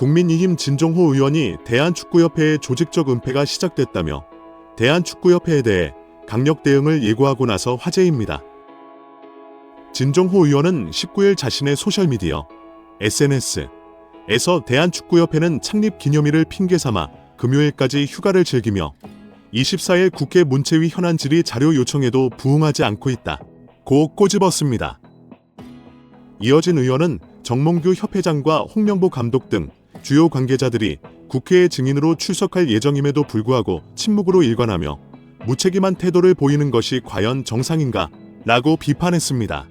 국민의힘 진종호 의원이 대한축구협회의 조직적 은폐가 시작됐다며 대한축구협회에 대해 강력 대응을 예고하고 나서 화제입니다. 진종호 의원은 19일 자신의 소셜미디어 SNS에서 대한축구협회는 창립 기념일을 핑계삼아 금요일까지 휴가를 즐기며 24일 국회 문체위 현안 질의 자료 요청에도 부응하지 않고 있다고 꼬집었습니다. 이어진 의원은 정몽규 협회장과 홍명보 감독 등 주요 관계자들이 국회의 증인으로 출석할 예정임에도 불구하고 침묵으로 일관하며 무책임한 태도를 보이는 것이 과연 정상인가? 라고 비판했습니다.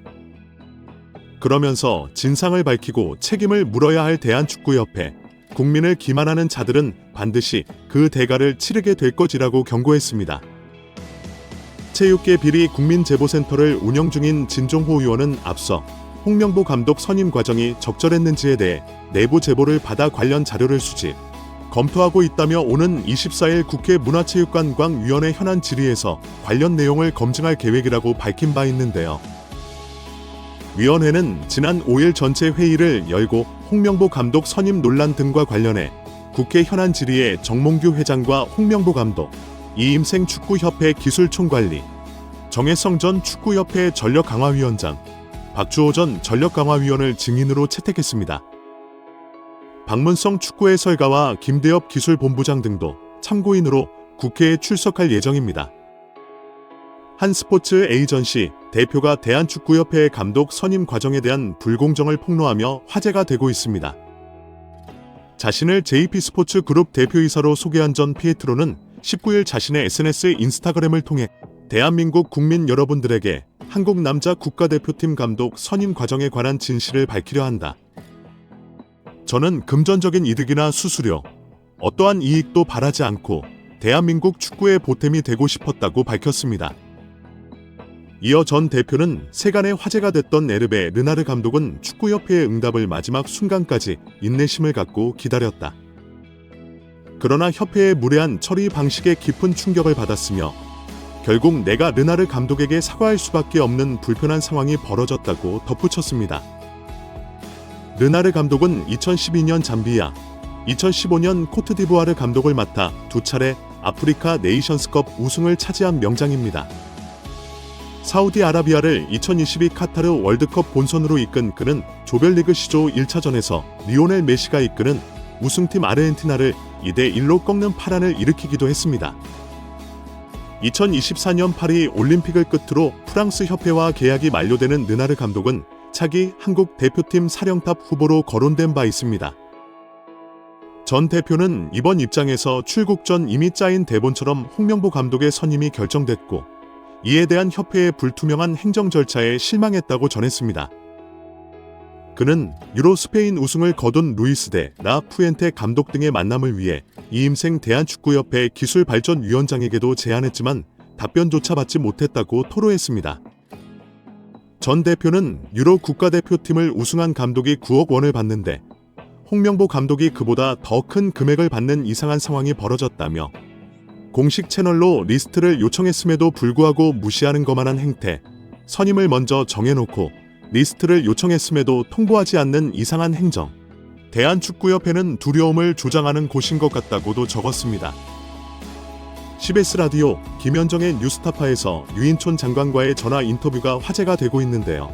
그러면서 진상을 밝히고 책임을 물어야 할 대한축구협회, 국민을 기만하는 자들은 반드시 그 대가를 치르게 될 것이라고 경고했습니다. 체육계 비리 국민제보센터를 운영 중인 진종호 의원은 앞서 홍명보 감독 선임 과정이 적절했는지에 대해 내부 제보를 받아 관련 자료를 수집, 검토하고 있다며 오는 24일 국회 문화체육관광위원회 현안 질의에서 관련 내용을 검증할 계획이라고 밝힌 바 있는데요. 위원회는 지난 5일 전체 회의를 열고 홍명보 감독 선임 논란 등과 관련해 국회 현안 질의에 정몽규 회장과 홍명보 감독, 이임생 축구협회 기술총괄리, 정혜성 전 축구협회 전력강화위원장, 박주호 전 전력강화위원을 증인으로 채택했습니다. 박문성 축구 해설가와 김대엽 기술본부장 등도 참고인으로 국회에 출석할 예정입니다. 한 스포츠 에이전시 대표가 대한축구협회의 감독 선임 과정에 대한 불공정을 폭로하며 화제가 되고 있습니다. 자신을 JP스포츠 그룹 대표이사로 소개한 전 피에트로는 19일 자신의 SNS 인스타그램을 통해 대한민국 국민 여러분들에게 한국 남자 국가대표팀 감독 선임 과정에 관한 진실을 밝히려 한다. 저는 금전적인 이득이나 수수료, 어떠한 이익도 바라지 않고 대한민국 축구의 보탬이 되고 싶었다고 밝혔습니다. 이어 전 대표는 세간의 화제가 됐던 에르베 르나르 감독은 축구협회의 응답을 마지막 순간까지 인내심을 갖고 기다렸다. 그러나 협회의 무례한 처리 방식에 깊은 충격을 받았으며 결국 내가 르나르 감독에게 사과할 수밖에 없는 불편한 상황이 벌어졌다고 덧붙였습니다. 르나르 감독은 2012년 잠비아, 2015년 코트디부아르 감독을 맡아 두 차례 아프리카 네이션스컵 우승을 차지한 명장입니다. 사우디아라비아를 2022 카타르 월드컵 본선으로 이끈 그는 조별리그 시조 1차전에서 리오넬 메시가 이끄는 우승팀 아르헨티나를 2대1로 꺾는 파란을 일으키기도 했습니다. 2024년 파리 올림픽을 끝으로 프랑스 협회와 계약이 만료되는 르나르 감독은 차기 한국 대표팀 사령탑 후보로 거론된 바 있습니다. 전 대표는 이번 입장에서 출국 전 이미 짜인 대본처럼 홍명보 감독의 선임이 결정됐고 이에 대한 협회의 불투명한 행정 절차에 실망했다고 전했습니다. 그는 유로 스페인 우승을 거둔 루이스 데 라 푸엔테 감독 등의 만남을 위해 이임생 대한축구협회 기술발전위원장에게도 제안했지만 답변조차 받지 못했다고 토로했습니다. 전 대표는 유로 국가대표팀을 우승한 감독이 9억 원을 받는데 홍명보 감독이 그보다 더 큰 금액을 받는 이상한 상황이 벌어졌다며 공식 채널로 리스트를 요청했음에도 불구하고 무시하는 것만한 행태, 선임을 먼저 정해놓고 리스트를 요청했음에도 통보하지 않는 이상한 행정, 대한축구협회는 두려움을 조장하는 곳인 것 같다고도 적었습니다. CBS 라디오 김현정의 뉴스타파에서 유인촌 장관과의 전화 인터뷰가 화제가 되고 있는데요.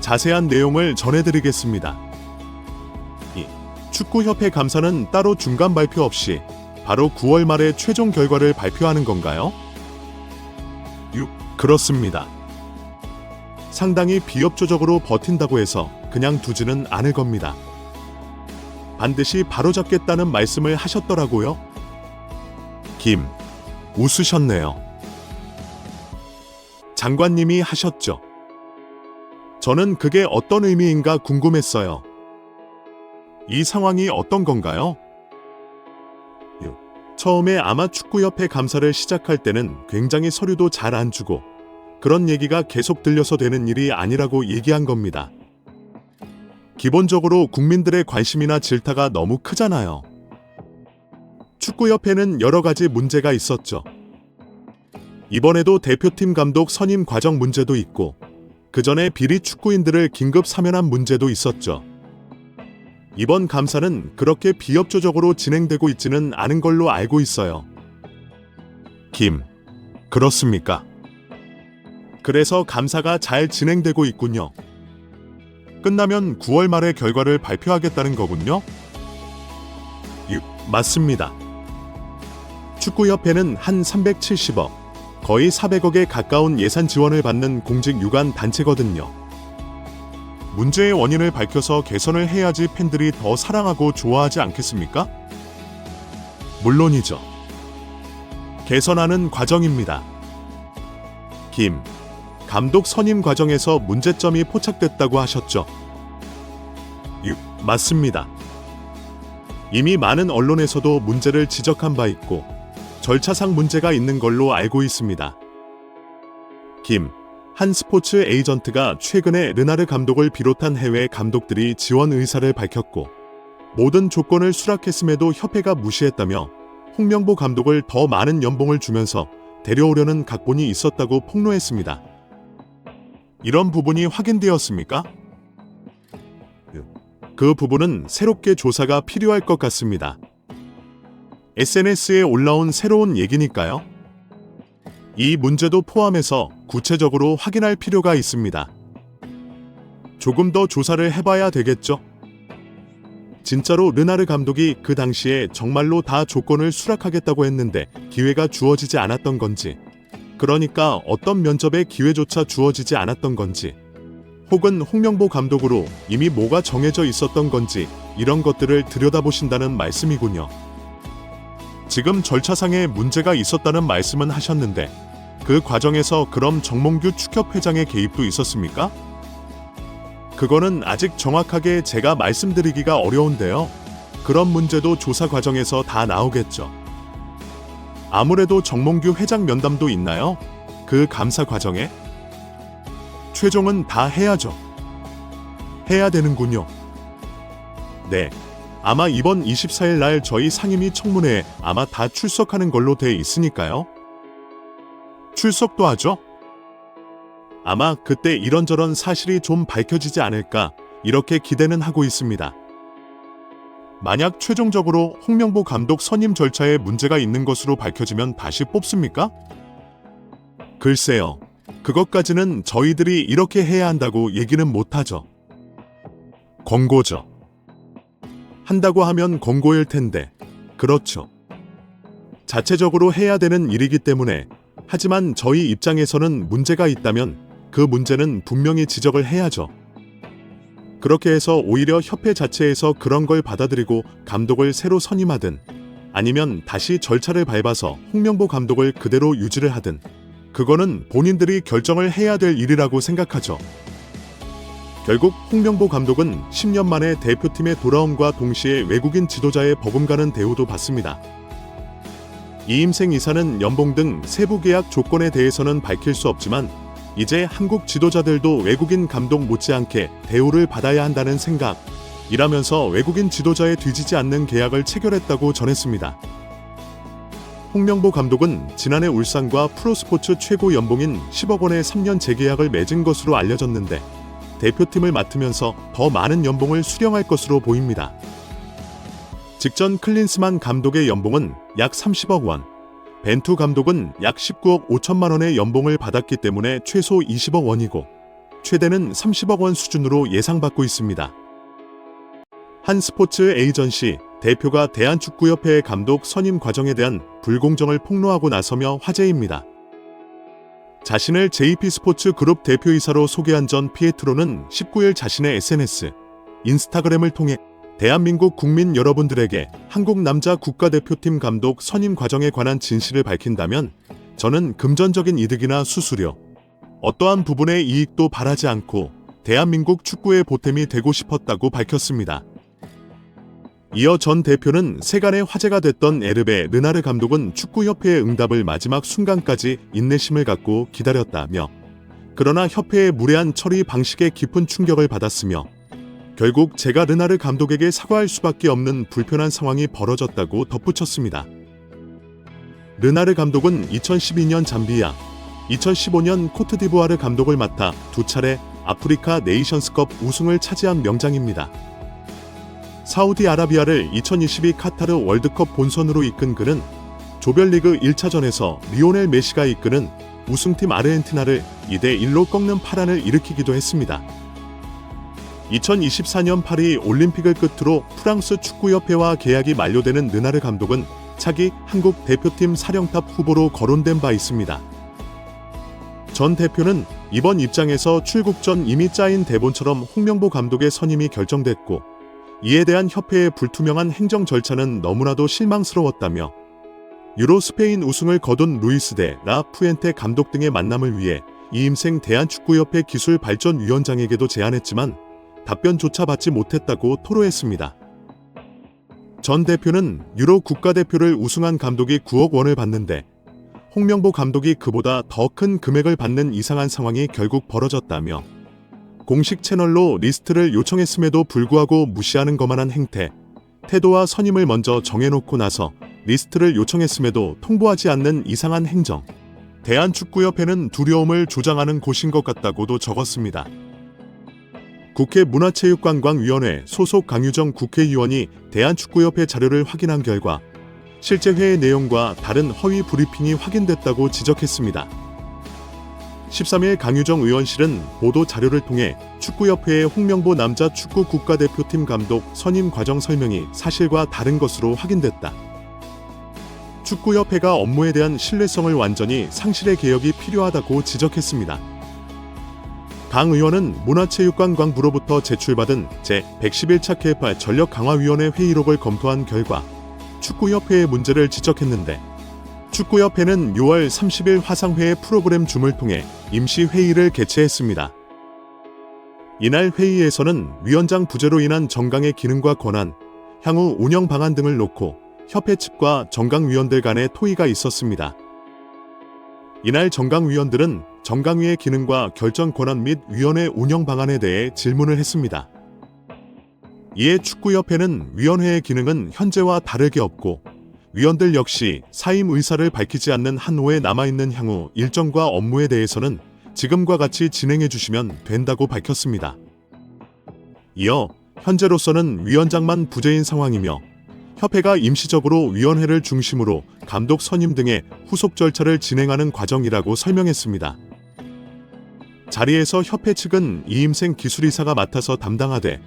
자세한 내용을 전해드리겠습니다. 축구협회 감사는 따로 중간 발표 없이 바로 9월 말에 최종 결과를 발표하는 건가요? 그렇습니다. 상당히 비협조적으로 버틴다고 해서 그냥 두지는 않을 겁니다. 반드시 바로잡겠다는 말씀을 하셨더라고요. 웃으셨네요. 장관님이 하셨죠. 저는 그게 어떤 의미인가 궁금했어요. 이 상황이 어떤 건가요? 처음에 아마 축구협회 감사를 시작할 때는 굉장히 서류도 잘 안 주고 그런 얘기가 계속 들려서 되는 일이 아니라고 얘기한 겁니다. 기본적으로 국민들의 관심이나 질타가 너무 크잖아요. 축구협회는 여러 가지 문제가 있었죠. 이번에도 대표팀 감독 선임 과정 문제도 있고 그 전에 비리 축구인들을 긴급 사면한 문제도 있었죠. 이번 감사는 그렇게 비협조적으로 진행되고 있지는 않은 걸로 알고 있어요. 김, 그렇습니까? 그래서 감사가 잘 진행되고 있군요. 끝나면 9월 말에 결과를 발표하겠다는 거군요? 맞습니다. 축구협회는 한 370억, 거의 400억에 가까운 예산 지원을 받는 공직 유관 단체거든요. 문제의 원인을 밝혀서 개선을 해야지 팬들이 더 사랑하고 좋아하지 않겠습니까? 물론이죠. 개선하는 과정입니다. 김, 감독 선임 과정에서 문제점이 포착됐다고 하셨죠? 맞습니다. 이미 많은 언론에서도 문제를 지적한 바 있고 절차상 문제가 있는 걸로 알고 있습니다. 김, 한 스포츠 에이전트가 최근에 르나르 감독을 비롯한 해외 감독들이 지원 의사를 밝혔고 모든 조건을 수락했음에도 협회가 무시했다며 홍명보 감독을 더 많은 연봉을 주면서 데려오려는 각본이 있었다고 폭로했습니다. 이런 부분이 확인되었습니까? 그 부분은 새롭게 조사가 필요할 것 같습니다. SNS에 올라온 새로운 얘기니까요. 이 문제도 포함해서 구체적으로 확인할 필요가 있습니다. 조금 더 조사를 해봐야 되겠죠? 진짜로 르나르 감독이 그 당시에 정말로 다 조건을 수락하겠다고 했는데 기회가 주어지지 않았던 건지, 그러니까 어떤 면접에 기회조차 주어지지 않았던 건지, 혹은 홍명보 감독으로 이미 뭐가 정해져 있었던 건지 이런 것들을 들여다보신다는 말씀이군요. 지금 절차상에 문제가 있었다는 말씀은 하셨는데 그 과정에서 그럼 정몽규 축협회장의 개입도 있었습니까? 그거는 아직 정확하게 제가 말씀드리기가 어려운데요. 그런 문제도 조사 과정에서 다 나오겠죠. 아무래도 정몽규 회장 면담도 있나요? 그 감사 과정에? 최종은 다 해야죠. 해야 되는군요. 네. 아마 이번 24일 날 저희 상임위 청문회에 아마 다 출석하는 걸로 돼 있으니까요. 출석도 하죠? 아마 그때 이런저런 사실이 좀 밝혀지지 않을까 이렇게 기대는 하고 있습니다. 만약 최종적으로 홍명보 감독 선임 절차에 문제가 있는 것으로 밝혀지면 다시 뽑습니까? 글쎄요. 그것까지는 저희들이 이렇게 해야 한다고 얘기는 못하죠. 권고죠. 한다고 하면 권고일 텐데, 그렇죠. 자체적으로 해야 되는 일이기 때문에, 하지만 저희 입장에서는 문제가 있다면 그 문제는 분명히 지적을 해야죠. 그렇게 해서 오히려 협회 자체에서 그런 걸 받아들이고 감독을 새로 선임하든 아니면 다시 절차를 밟아서 홍명보 감독을 그대로 유지를 하든 그거는 본인들이 결정을 해야 될 일이라고 생각하죠. 결국 홍명보 감독은 10년 만에 대표팀에 돌아옴과 동시에 외국인 지도자의 버금가는 대우도 받습니다. 이임생 이사는 연봉 등 세부 계약 조건에 대해서는 밝힐 수 없지만 이제 한국 지도자들도 외국인 감독 못지않게 대우를 받아야 한다는 생각이라면서 외국인 지도자에 뒤지지 않는 계약을 체결했다고 전했습니다. 홍명보 감독은 지난해 울산과 프로스포츠 최고 연봉인 10억 원의 3년 재계약을 맺은 것으로 알려졌는데 대표팀을 맡으면서 더 많은 연봉을 수령할 것으로 보입니다. 직전 클린스만 감독의 연봉은 약 30억 원, 벤투 감독은 약 19억 5천만 원의 연봉을 받았기 때문에 최소 20억 원이고 최대는 30억 원 수준으로 예상받고 있습니다. 한 스포츠 에이전시 대표가 대한축구협회의 감독 선임 과정에 대한 불공정을 폭로하고 나서며 화제입니다. 자신을 JP 스포츠 그룹 대표이사로 소개한 전 피에트로는 19일 자신의 SNS, 인스타그램을 통해 대한민국 국민 여러분들에게 한국 남자 국가대표팀 감독 선임 과정에 관한 진실을 밝힌다면 저는 금전적인 이득이나 수수료, 어떠한 부분의 이익도 바라지 않고 대한민국 축구의 보탬이 되고 싶었다고 밝혔습니다. 이어 전 대표는 세간의 화제가 됐던 에르베 르나르 감독은 축구협회의 응답을 마지막 순간까지 인내심을 갖고 기다렸다며 그러나 협회의 무례한 처리 방식에 깊은 충격을 받았으며 결국 제가 르나르 감독에게 사과할 수밖에 없는 불편한 상황이 벌어졌다고 덧붙였습니다. 르나르 감독은 2012년 잠비아, 2015년 코트디부아르 감독을 맡아 두 차례 아프리카 네이션스컵 우승을 차지한 명장입니다. 사우디아라비아를 2022 카타르 월드컵 본선으로 이끈 그는 조별리그 1차전에서 리오넬 메시가 이끄는 우승팀 아르헨티나를 2대1로 꺾는 파란을 일으키기도 했습니다. 2024년 파리 올림픽을 끝으로 프랑스 축구협회와 계약이 만료되는 르나르 감독은 차기 한국 대표팀 사령탑 후보로 거론된 바 있습니다. 전 대표는 이번 입장에서 출국 전 이미 짜인 대본처럼 홍명보 감독의 선임이 결정됐고 이에 대한 협회의 불투명한 행정 절차는 너무나도 실망스러웠다며 유로 스페인 우승을 거둔 루이스 데 라 푸엔테 감독 등의 만남을 위해 이임생 대한축구협회 기술발전위원장에게도 제안했지만 답변조차 받지 못했다고 토로했습니다. 전 대표는 유로 국가대표를 우승한 감독이 9억 원을 받는데 홍명보 감독이 그보다 더 큰 금액을 받는 이상한 상황이 결국 벌어졌다며 공식 채널로 리스트를 요청했음에도 불구하고 무시하는 것만한 행태, 태도와 선임을 먼저 정해놓고 나서 리스트를 요청했음에도 통보하지 않는 이상한 행정, 대한축구협회는 두려움을 조장하는 곳인 것 같다고도 적었습니다. 국회 문화체육관광위원회 소속 강유정 국회의원이 대한축구협회 자료를 확인한 결과 실제 회의 내용과 다른 허위 브리핑이 확인됐다고 지적했습니다. 13일 강유정 의원실은 보도 자료를 통해 축구협회의 홍명보 남자 축구 국가대표팀 감독 선임 과정 설명이 사실과 다른 것으로 확인됐다. 축구협회가 업무에 대한 신뢰성을 완전히 상실의 개혁이 필요하다고 지적했습니다. 강 의원은 문화체육관광부로부터 제출받은 제111차 KF 전력강화위원회 회의록을 검토한 결과 축구협회의 문제를 지적했는데 축구협회는 6월 30일 화상회의 프로그램 줌을 통해 임시회의를 개최했습니다. 이날 회의에서는 위원장 부재로 인한 정강의 기능과 권한, 향후 운영 방안 등을 놓고 협회 측과 정강위원들 간의 토의가 있었습니다. 이날 정강위원들은 정강위의 기능과 결정 권한 및 위원회 운영 방안에 대해 질문을 했습니다. 이에 축구협회는 위원회의 기능은 현재와 다르게 없고 위원들 역시 사임 의사를 밝히지 않는 한 호에 남아있는 향후 일정과 업무에 대해서는 지금과 같이 진행해 주시면 된다고 밝혔습니다. 이어 현재로서는 위원장만 부재인 상황이며 협회가 임시적으로 위원회를 중심으로 감독 선임 등의 후속 절차를 진행하는 과정이라고 설명했습니다. 자리에서 협회 측은 이임생 기술이사가 맡아서 담당하되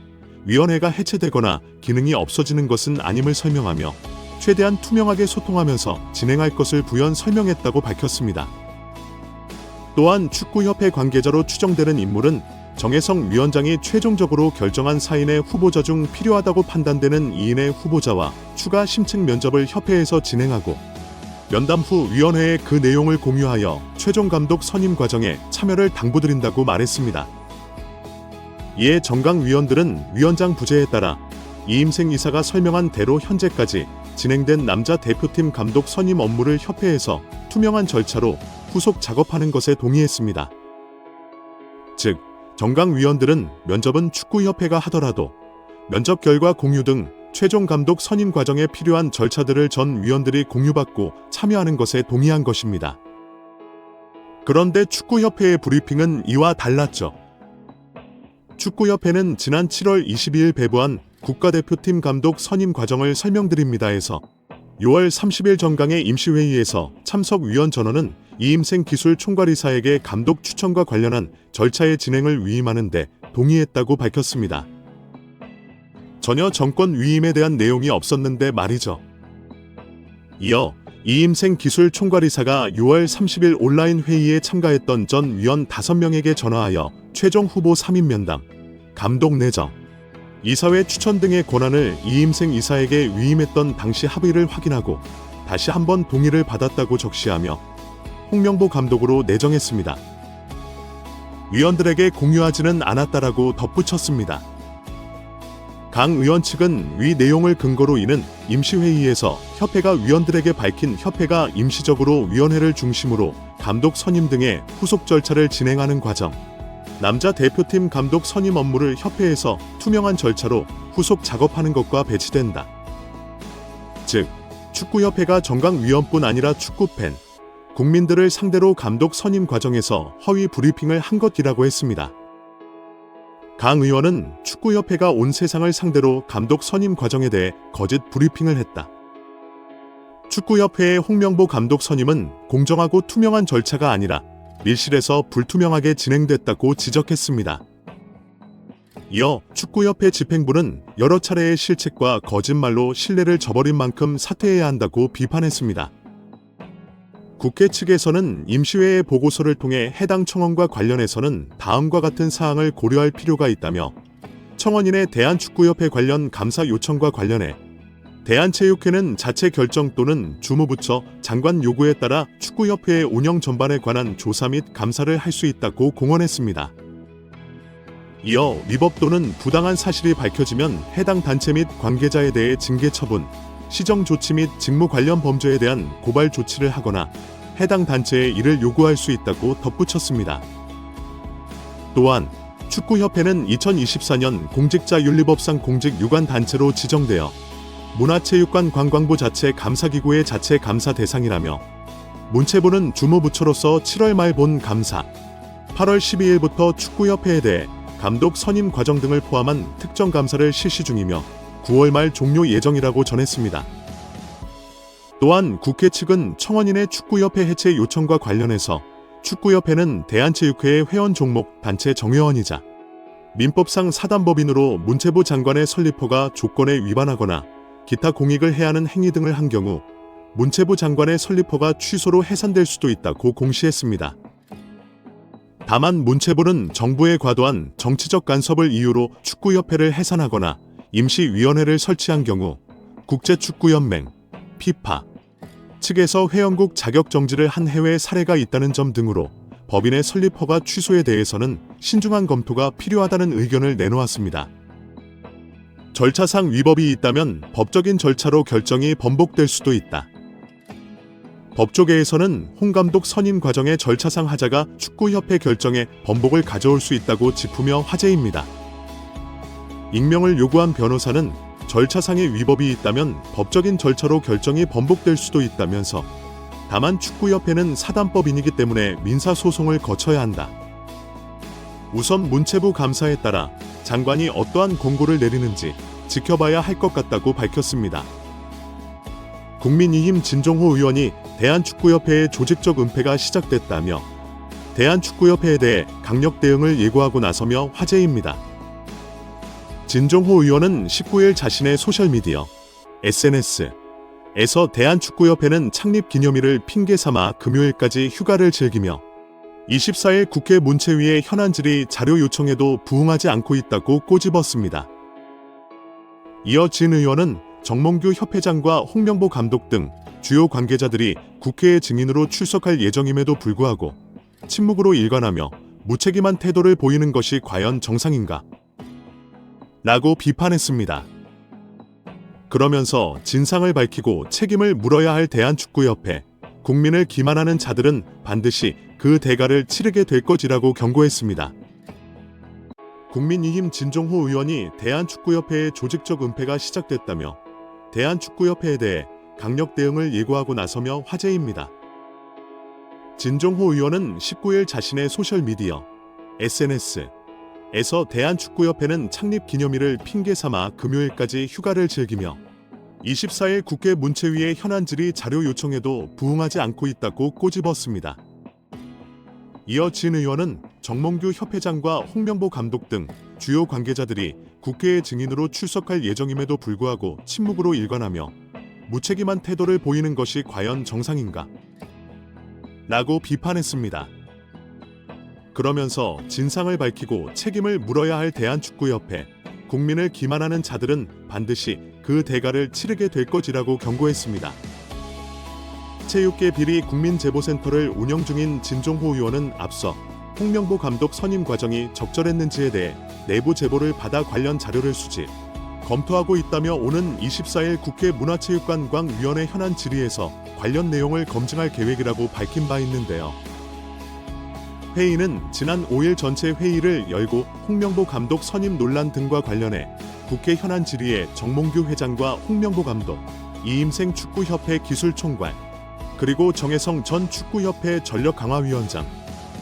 위원회가 해체되거나 기능이 없어지는 것은 아님을 설명하며 최대한 투명하게 소통하면서 진행할 것을 부연 설명했다고 밝혔습니다. 또한 축구협회 관계자로 추정되는 인물은 정혜성 위원장이 최종적으로 결정한 사인의 후보자 중 필요하다고 판단되는 2인의 후보자와 추가 심층 면접을 협회에서 진행하고 면담 후 위원회에 그 내용을 공유하여 최종 감독 선임 과정에 참여를 당부드린다고 말했습니다. 이에 정강 위원장 부재에 따라 이임생 이사가 설명한 대로 현재까지 진행된 남자 대표팀 감독 선임 업무를 협회에서 투명한 절차로 후속 작업하는 것에 동의했습니다. 즉, 정강위원들은 면접은 축구협회가 하더라도 면접 결과 공유 등 최종 감독 선임 과정에 필요한 절차들을 전 위원들이 공유받고 참여하는 것에 동의한 것입니다. 그런데 축구협회의 브리핑은 이와 달랐죠. 축구협회는 지난 7월 22일 배부한 국가대표팀 감독 선임 과정을 설명드립니다에서 6월 30일 정강의 임시회의에서 참석 위원 전원은 이임생 기술총괄이사에게 감독 추천과 관련한 절차의 진행을 위임하는 데 동의했다고 밝혔습니다. 전혀 정권 위임에 대한 내용이 없었는데 말이죠. 이어 이임생 기술총괄이사가 6월 30일 온라인 회의에 참가했던 전 위원 5명에게 전화하여 최종 후보 3인 면담, 감독 내정, 이사회 추천 등의 권한을 이임생 이사에게 위임했던 당시 합의를 확인하고 다시 한번 동의를 받았다고 적시하며 홍명보 감독으로 내정했습니다. 위원들에게 공유하지는 않았다라고 덧붙였습니다. 강 의원 측은 위 내용을 근거로 이는 임시회의에서 협회가 위원들에게 밝힌 협회가 임시적으로 위원회를 중심으로 감독 선임 등의 후속 절차를 진행하는 과정, 남자 대표팀 감독 선임 업무를 협회에서 투명한 절차로 후속 작업하는 것과 배치된다. 즉, 축구협회가 정강위원뿐 아니라 축구팬, 국민들을 상대로 감독 선임 과정에서 허위 브리핑을 한 것이라고 했습니다. 강 의원은 축구협회가 온 세상을 상대로 감독 선임 과정에 대해 거짓 브리핑을 했다. 축구협회의 홍명보 감독 선임은 공정하고 투명한 절차가 아니라 밀실에서 불투명하게 진행됐다고 지적했습니다. 이어 축구협회 집행부는 여러 차례의 실책과 거짓말로 신뢰를 저버린 만큼 사퇴해야 한다고 비판했습니다. 국회 측에서는 임시회의 보고서를 통해 해당 청원과 관련해서는 다음과 같은 사항을 고려할 필요가 있다며 청원인의 대한축구협회 관련 감사 요청과 관련해 대한체육회는 자체 결정 또는 주무부처 장관 요구에 따라 축구협회의 운영 전반에 관한 조사 및 감사를 할 수 있다고 공언했습니다. 이어 위법 또는 부당한 사실이 밝혀지면 해당 단체 및 관계자에 대해 징계 처분, 시정 조치 및 직무 관련 범죄에 대한 고발 조치를 하거나 해당 단체에 이를 요구할 수 있다고 덧붙였습니다. 또한 축구협회는 2024년 공직자윤리법상 공직유관단체로 지정되어 문화체육관 관광부 자체 감사기구의 자체 감사 대상이라며 문체부는 주무부처로서 7월 말 본 감사, 8월 12일부터 축구협회에 대해 감독 선임 과정 등을 포함한 특정 감사를 실시 중이며 9월 말 종료 예정이라고 전했습니다. 또한 국회 측은 청원인의 축구협회 해체 요청과 관련해서 축구협회는 대한체육회의 회원 종목 단체 정회원이자 민법상 사단법인으로 문체부 장관의 설립허가 조건에 위반하거나 기타 공익을 해야 하는 행위 등을 한 경우 문체부 장관의 설립허가 취소로 해산될 수도 있다고 공시했습니다. 다만 문체부는 정부의 과도한 정치적 간섭을 이유로 축구협회를 해산하거나 임시위원회를 설치한 경우 국제축구연맹, 피파 측에서 회원국 자격 정지를 한 해외 사례가 있다는 점 등으로 법인의 설립 허가 취소에 대해서는 신중한 검토가 필요하다는 의견을 내놓았습니다. 절차상 위법이 있다면 법적인 절차로 결정이 번복될 수도 있다. 법조계에서는 홍 감독 선임 과정의 절차상 하자가 축구협회 결정에 번복을 가져올 수 있다고 짚으며 화제입니다. 익명을 요구한 변호사는 절차상의 위법이 있다면 법적인 절차로 결정이 번복될 수도 있다면서 다만 축구협회는 사단법인이기 때문에 민사소송을 거쳐야 한다. 우선 문체부 감사에 따라 장관이 어떠한 공고를 내리는지 지켜봐야 할 것 같다고 밝혔습니다. 국민의힘 진종호 의원이 대한축구협회의 조직적 은폐가 시작됐다며 대한축구협회에 대해 강력 대응을 예고하고 나서며 화제입니다. 진종호 의원은 19일 자신의 소셜미디어 SNS에서 대한축구협회는 창립 기념일을 핑계 삼아 금요일까지 휴가를 즐기며 24일 국회 문체위의 현안 질의 자료 요청에도 부응하지 않고 있다고 꼬집었습니다. 이어 진 의원은 정몽규 협회장과 홍명보 감독 등 주요 관계자들이 국회의 증인으로 출석할 예정임에도 불구하고 침묵으로 일관하며 무책임한 태도를 보이는 것이 과연 정상인가? 라고 비판했습니다. 그러면서 진상을 밝히고 책임을 물어야 할 대한축구협회, 국민을 기만하는 자들은 반드시 그 대가를 치르게 될 것이라고 경고했습니다. 국민의힘 진종호 의원이 대한축구협회의 조직적 은폐가 시작됐다며 대한축구협회에 대해 강력 대응을 예고하고 나서며 화제입니다. 진종호 의원은 19일 자신의 소셜미디어 SNS에서 대한축구협회는 창립 기념일을 핑계 삼아 금요일까지 휴가를 즐기며 24일 국회 문체위의 현안 질의 자료 요청에도 부응하지 않고 있다고 꼬집었습니다. 이어 진 의원은 정몽규 협회장과 홍명보 감독 등 주요 관계자들이 국회의 증인으로 출석할 예정임에도 불구하고 침묵으로 일관하며 무책임한 태도를 보이는 것이 과연 정상인가? 라고 비판했습니다. 그러면서 진상을 밝히고 책임을 물어야 할 대한축구협회, 국민을 기만하는 자들은 반드시 그 대가를 치르게 될 것이라고 경고했습니다. 체육계 비리 국민제보센터를 운영 중인 진종호 의원은 앞서 홍명보 감독 선임 과정이 적절했는지에 대해 내부 제보를 받아 관련 자료를 수집, 검토하고 있다며 오는 24일 국회 문화체육관광위원회 현안 질의에서 관련 내용을 검증할 계획이라고 밝힌 바 있는데요. 회의는 지난 5일 전체 회의를 열고 홍명보 감독 선임 논란 등과 관련해 국회 현안 질의에 정몽규 회장과 홍명보 감독, 이임생 축구협회 기술총괄, 그리고 정혜성 전 축구협회 전력강화위원장,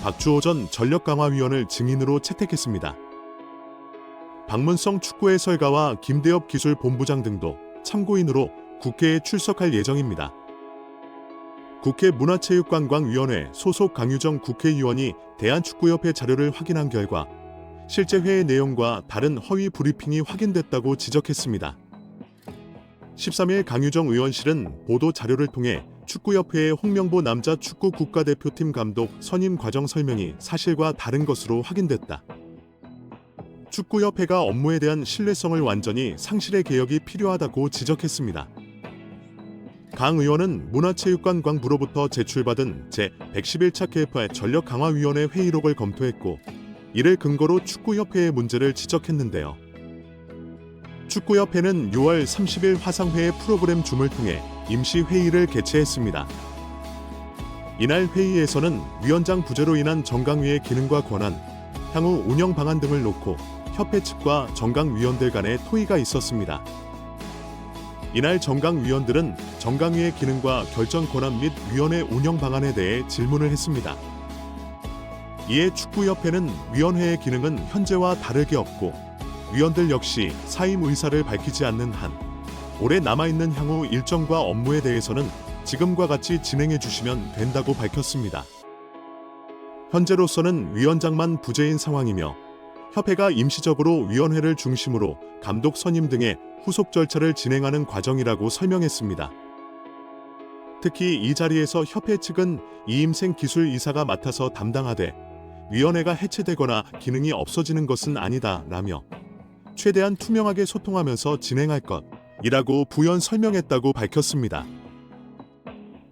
박주호 전 전력강화위원을 증인으로 채택했습니다. 박문성 축구 해설가와 김대엽 기술본부장 등도 참고인으로 국회에 출석할 예정입니다. 국회 문화체육관광위원회 소속 강유정 국회의원이 대한축구협회 자료를 확인한 결과 실제 회의 내용과 다른 허위 브리핑이 확인됐다고 지적했습니다. 13일 강유정 의원실은 보도 자료를 통해 축구협회의 홍명보 남자 축구 국가대표팀 감독 선임 과정 설명이 사실과 다른 것으로 확인됐다. 축구협회가 업무에 대한 신뢰성을 완전히 상실의 개혁이 필요하다고 지적했습니다. 강 의원은 문화체육관광부로부터 제출받은 제111차 KFR 전력강화위원회 회의록을 검토했고 이를 근거로 축구협회의 문제를 지적했는데요. 축구협회는 6월 30일 화상회의 프로그램 줌을 통해 임시회의를 개최했습니다. 이날 회의에서는 위원장 부재로 인한 정강위의 기능과 권한, 향후 운영 방안 등을 놓고 협회 측과 정강위원들 간의 토의가 있었습니다. 이날 정강위원들은 정강위의 기능과 결정 권한 및 위원회 운영 방안에 대해 질문을 했습니다. 이에 축구협회는 위원회의 기능은 현재와 다르게 없고 위원들 역시 사임 의사를 밝히지 않는 한 올해 남아있는 향후 일정과 업무에 대해서는 지금과 같이 진행해 주시면 된다고 밝혔습니다. 현재로서는 위원장만 부재인 상황이며 협회가 임시적으로 위원회를 중심으로 감독 선임 등의 후속 절차를 진행하는 과정이라고 설명했습니다. 특히 이 자리에서 협회 측은 이임생 기술이사가 맡아서 담당하되 위원회가 해체되거나 기능이 없어지는 것은 아니다라며 최대한 투명하게 소통하면서 진행할 것이라고 부연 설명했다고 밝혔습니다.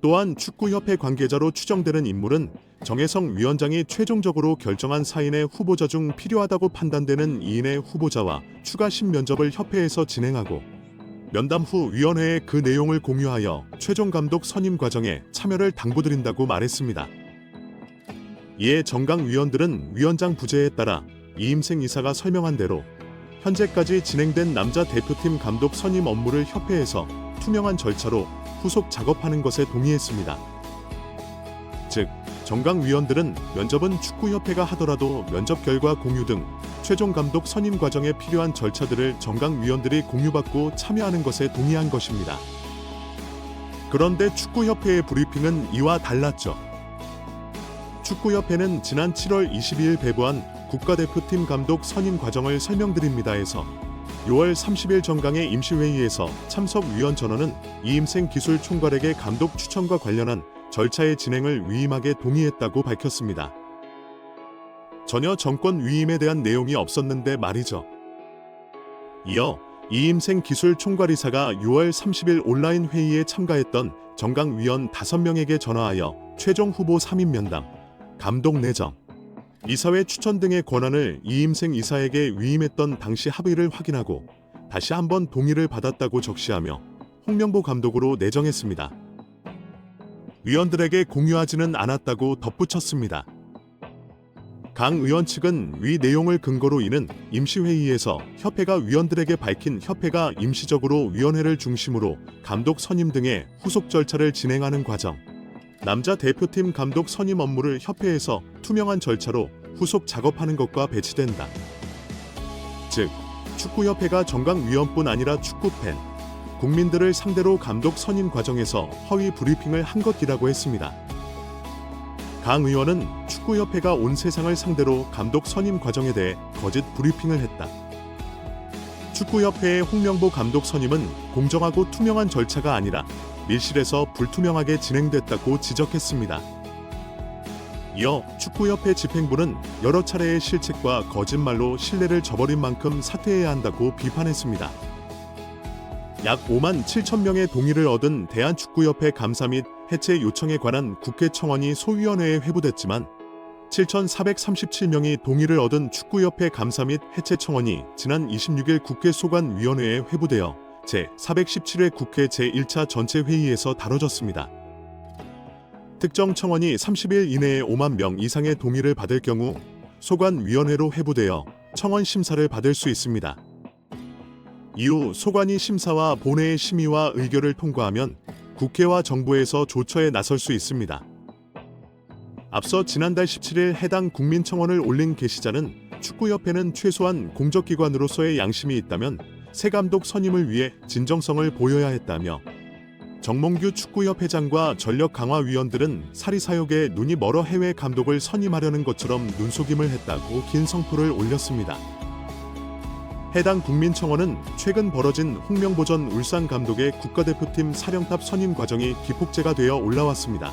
또한 축구협회 관계자로 추정되는 인물은 정혜성 위원장이 최종적으로 결정한 사인의 후보자 중 필요하다고 판단되는 2인의 후보자와 추가 신면접을 협회에서 진행하고 면담 후 위원회에 그 내용을 공유하여 최종 감독 선임 과정에 참여를 당부드린다고 말했습니다. 이에 정강 위원들은 위원장 부재에 따라 이임생 이사가 설명한 대로 현재까지 진행된 남자 대표팀 감독 선임 업무를 협회에서 투명한 절차로 후속 작업하는 것에 동의했습니다. 즉, 정강 위원들은 면접은 축구협회가 하더라도 면접 결과 공유 등 최종 감독 선임 과정에 필요한 절차들을 정강 위원들이 공유받고 참여하는 것에 동의한 것입니다. 그런데 축구협회의 브리핑은 이와 달랐죠. 축구협회는 지난 7월 22일 배부한 국가대표팀 감독 선임 과정을 설명드립니다에서 6월 30일 정강의 임시회의에서 참석위원 전원은 이임생 기술총괄에게 감독 추천과 관련한 절차의 진행을 위임하게 동의했다고 밝혔습니다. 전혀 정권 위임에 대한 내용이 없었는데 말이죠. 이어 이임생 기술총괄이사가 6월 30일 온라인 회의에 참가했던 정강위원 5명에게 전화하여 최종 후보 3인 면담, 감독 내정, 이사회 추천 등의 권한을 이임생 이사에게 위임했던 당시 합의를 확인하고 다시 한번 동의를 받았다고 적시하며 홍명보 감독으로 내정했습니다. 위원들에게 공유하지는 않았다고 덧붙였습니다. 강 의원 측은 위 내용을 근거로 이는 임시회의에서 협회가 위원들에게 밝힌 협회가 임시적으로 위원회를 중심으로 감독 선임 등의 후속 절차를 진행하는 과정, 남자 대표팀 감독 선임 업무를 협회에서 투명한 절차로 후속 작업하는 것과 배치된다. 즉, 축구협회가 정강위원뿐 아니라 축구팬, 국민들을 상대로 감독 선임 과정에서 허위 브리핑을 한 것이라고 했습니다. 강 의원은 축구협회가 온 세상을 상대로 감독 선임 과정에 대해 거짓 브리핑을 했다. 축구협회의 홍명보 감독 선임은 공정하고 투명한 절차가 아니라 밀실에서 불투명하게 진행됐다고 지적했습니다. 이어 축구협회 집행부는 여러 차례의 실책과 거짓말로 신뢰를 저버린 만큼 사퇴해야 한다고 비판했습니다. 약 5만 7천 명의 동의를 얻은 대한축구협회 감사 및 해체 요청에 관한 국회 청원이 소위원회에 회부됐지만 7,437명이 동의를 얻은 축구협회 감사 및 해체 청원이 지난 26일 국회 소관위원회에 회부되어 제417회 국회 제1차 전체 회의에서 다뤄졌습니다. 특정 청원이 30일 이내에 5만 명 이상의 동의를 받을 경우 소관위원회로 회부되어 청원 심사를 받을 수 있습니다. 이후 소관위 심사와 본회의 심의와 의결을 통과하면 국회와 정부에서 조처에 나설 수 있습니다. 앞서 지난달 17일 해당 국민청원을 올린 게시자는 축구협회는 최소한 공적기관으로서의 양심이 있다면 새 감독 선임을 위해 진정성을 보여야 했다며 정몽규 축구협회장과 전력강화위원들은 사리사욕에 눈이 멀어 해외 감독을 선임하려는 것처럼 눈속임을 했다고 긴 성토를 올렸습니다. 해당 국민청원은 최근 벌어진 홍명보 전 울산 감독의 국가대표팀 사령탑 선임 과정이 기폭제가 되어 올라왔습니다.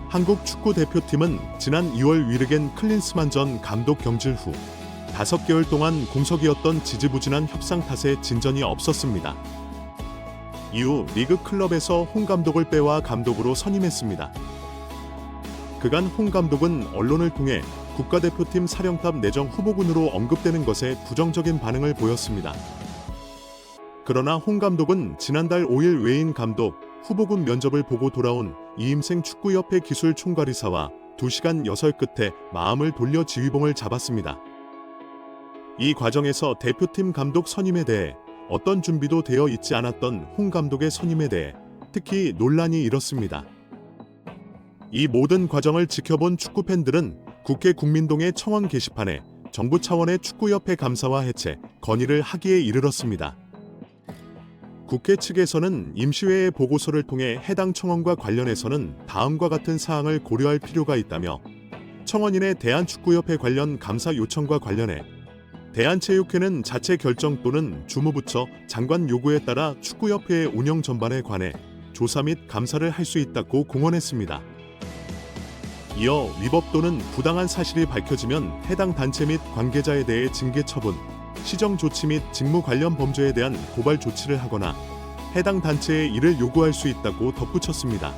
한국 축구대표팀은 지난 2월 위르겐 클린스만 전 감독 경질 후 5개월 동안 공석이었던 지지부진한 협상 탓에 진전이 없었습니다. 이후 리그 클럽에서 홍 감독을 빼와 감독으로 선임했습니다. 그간 홍 감독은 언론을 통해 국가대표팀 사령탑 내정 후보군으로 언급되는 것에 부정적인 반응을 보였습니다. 그러나 홍 감독은 지난달 5일 외인 감독 후보군 면접을 보고 돌아온 이임생 축구협회 기술총괄이사와 2시간 여설 끝에 마음을 돌려 지휘봉을 잡았습니다. 이 과정에서 대표팀 감독 선임에 대해 어떤 준비도 되어 있지 않았던 홍 감독의 선임에 대해 특히 논란이 일었습니다. 이 모든 과정을 지켜본 축구팬들은 국회 국민동의 청원 게시판에 정부 차원의 축구협회 감사와 해체, 건의를 하기에 이르렀습니다. 국회 측에서는 임시회의 보고서를 통해 해당 청원과 관련해서는 다음과 같은 사항을 고려할 필요가 있다며 청원인의 대한축구협회 관련 감사 요청과 관련해 대한체육회는 자체 결정 또는 주무부처 장관 요구에 따라 축구협회의 운영 전반에 관해 조사 및 감사를 할 수 있다고 공언했습니다. 이어 위법 또는 부당한 사실이 밝혀지면 해당 단체 및 관계자에 대해 징계 처분, 시정 조치 및 직무 관련 범죄에 대한 고발 조치를 하거나 해당 단체에 이를 요구할 수 있다고 덧붙였습니다.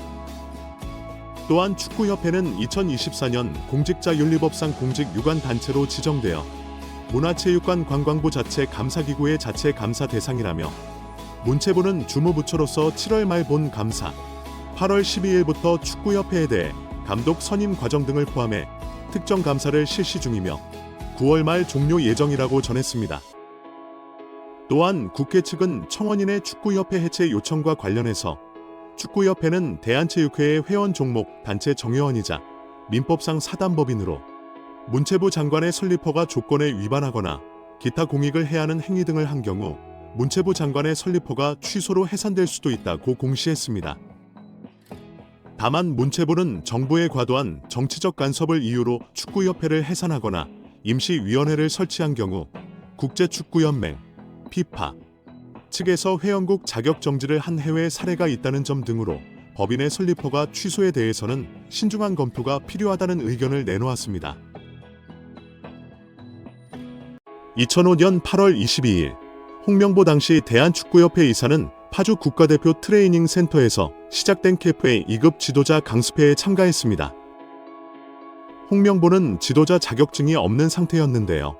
또한 축구협회는 2024년 공직자윤리법상 공직유관단체로 지정되어 문화체육관관광부 자체 감사기구의 자체 감사 대상이라며 문체부는 주무부처로서 7월 말 본 감사, 8월 12일부터 축구협회에 대해 감독 선임 과정 등을 포함해 특정 감사를 실시 중이며 9월 말 종료 예정이라고 전했습니다. 또한 국회 측은 청원인의 축구협회 해체 요청과 관련해서 축구협회는 대한체육회의 회원 종목 단체 정회원이자 민법상 사단법인으로 문체부 장관의 설립허가 조건에 위반하거나 기타 공익을 해하는 행위 등을 한 경우 문체부 장관의 설립허가 취소로 해산될 수도 있다고 공시했습니다. 다만 문체부는 정부의 과도한 정치적 간섭을 이유로 축구협회를 해산하거나 임시위원회를 설치한 경우 국제축구연맹, 피파 측에서 회원국 자격 정지를 한 해외 사례가 있다는 점 등으로 법인의 설립허가 취소에 대해서는 신중한 검토가 필요하다는 의견을 내놓았습니다. 2005년 8월 22일 홍명보 당시 대한축구협회 이사는 파주 국가대표 트레이닝 센터에서 시작된 캠프의 2급 지도자 강습회에 참가했습니다. 홍명보는 지도자 자격증이 없는 상태였는데요.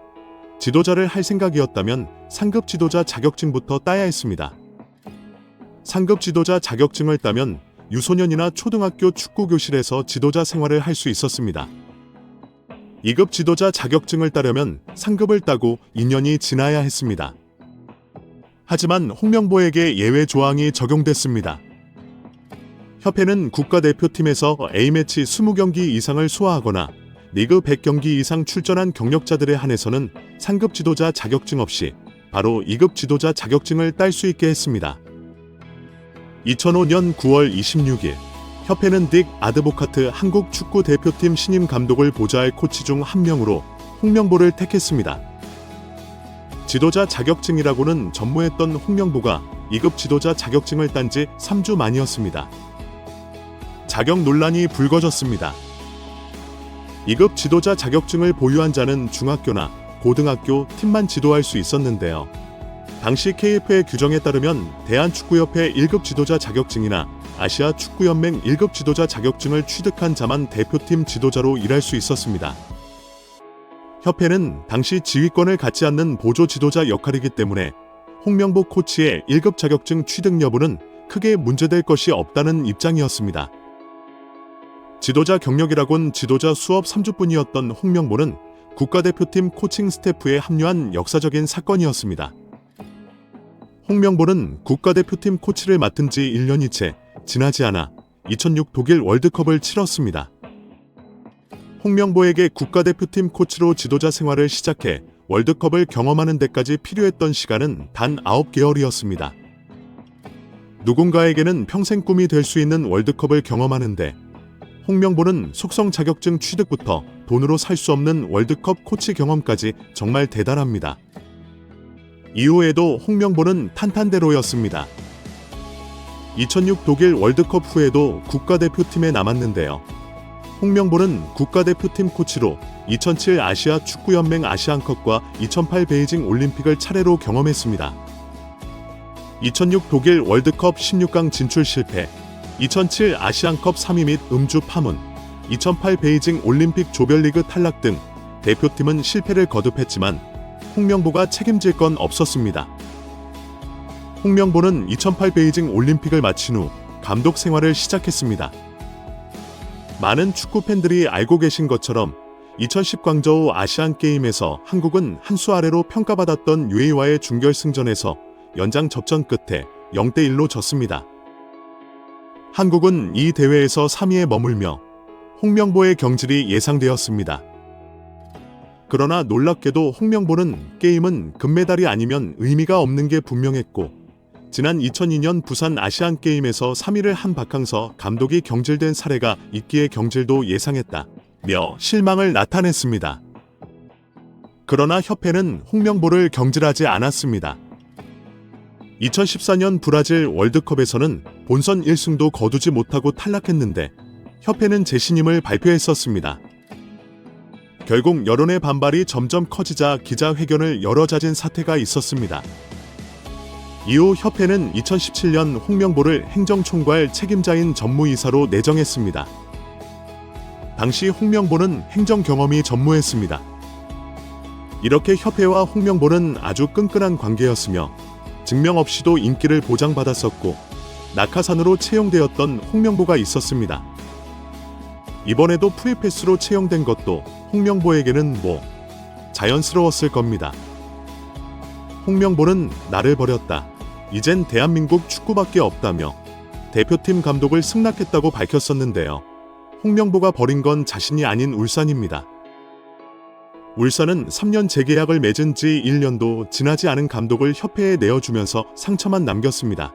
지도자를 할 생각이었다면 상급 지도자 자격증부터 따야 했습니다. 상급 지도자 자격증을 따면 유소년이나 초등학교 축구교실에서 지도자 생활을 할 수 있었습니다. 2급 지도자 자격증을 따려면 상급을 따고 2년이 지나야 했습니다. 하지만 홍명보에게 예외 조항이 적용됐습니다. 협회는 국가대표팀에서 A매치 20경기 이상을 소화하거나 리그 100경기 이상 출전한 경력자들에 한해서는 상급 지도자 자격증 없이 바로 2급 지도자 자격증을 딸 수 있게 했습니다. 2005년 9월 26일 협회는 딕 아드보카트 한국 축구 대표팀 신임 감독을 보좌할 코치 중 한 명으로 홍명보를 택했습니다. 지도자 자격증이라고는 전무했던 홍명보가 2급 지도자 자격증을 딴 지 3주 만이었습니다. 자격 논란이 불거졌습니다. 2급 지도자 자격증을 보유한 자는 중학교나 고등학교 팀만 지도할 수 있었는데요. 당시 KF의 규정에 따르면 대한축구협회 1급 지도자 자격증이나 아시아 축구연맹 1급 지도자 자격증을 취득한 자만 대표팀 지도자로 일할 수 있었습니다. 협회는 당시 지휘권을 갖지 않는 보조 지도자 역할이기 때문에 홍명보 코치의 1급 자격증 취득 여부는 크게 문제될 것이 없다는 입장이었습니다. 지도자 경력이라곤 지도자 수업 3주뿐이었던 홍명보는 국가대표팀 코칭 스태프에 합류한 역사적인 사건이었습니다. 홍명보는 국가대표팀 코치를 맡은 지 1년이 채 지나지 않아 2006 독일 월드컵을 치렀습니다. 홍명보에게 국가대표팀 코치로 지도자 생활을 시작해 월드컵을 경험하는 데까지 필요했던 시간은 단 9개월이었습니다. 누군가에게는 평생 꿈이 될 수 있는 월드컵을 경험하는데 홍명보는 속성 자격증 취득부터 돈으로 살 수 없는 월드컵 코치 경험까지 정말 대단합니다. 이후에도 홍명보는 탄탄대로였습니다. 2006 독일 월드컵 후에도 국가대표팀에 남았는데요. 홍명보는 국가대표팀 코치로 2007 아시아 축구연맹 아시안컵과 2008 베이징 올림픽을 차례로 경험했습니다. 2006 독일 월드컵 16강 진출 실패, 2007 아시안컵 3위 및 음주 파문, 2008 베이징 올림픽 조별리그 탈락 등 대표팀은 실패를 거듭했지만 홍명보가 책임질 건 없었습니다. 홍명보는 2008 베이징 올림픽을 마친 후 감독 생활을 시작했습니다. 많은 축구 팬들이 알고 계신 것처럼 2010 광저우 아시안게임에서 한국은 한 수 아래로 평가받았던 UAE와의 준결승전에서 연장 접전 끝에 0대1로 졌습니다. 한국은 이 대회에서 3위에 머물며 홍명보의 경질이 예상되었습니다. 그러나 놀랍게도 홍명보는 게임은 금메달이 아니면 의미가 없는 게 분명했고 지난 2002년 부산 아시안게임에서 3위를 한 박항서 감독이 경질된 사례가 있기에 경질도 예상했다며 실망을 나타냈습니다. 그러나 협회는 홍명보를 경질하지 않았습니다. 2014년 브라질 월드컵에서는 본선 1승도 거두지 못하고 탈락했는데 협회는 재신임을 발표했었습니다. 결국 여론의 반발이 점점 커지자 기자회견을 열어자진 사태가 있었습니다. 이후 협회는 2017년 홍명보를 행정총괄 책임자인 전무이사로 내정했습니다. 당시 홍명보는 행정 경험이 전무했습니다. 이렇게 협회와 홍명보는 아주 끈끈한 관계였으며 증명 없이도 인기를 보장받았었고 낙하산으로 채용되었던 홍명보가 있었습니다. 이번에도 프리패스로 채용된 것도 홍명보에게는 자연스러웠을 겁니다. 홍명보는 나를 버렸다. 이젠 대한민국 축구밖에 없다며 대표팀 감독을 승낙했다고 밝혔었는데요. 홍명보가 버린 건 자신이 아닌 울산입니다. 울산은 3년 재계약을 맺은 지 1년도 지나지 않은 감독을 협회에 내어주면서 상처만 남겼습니다.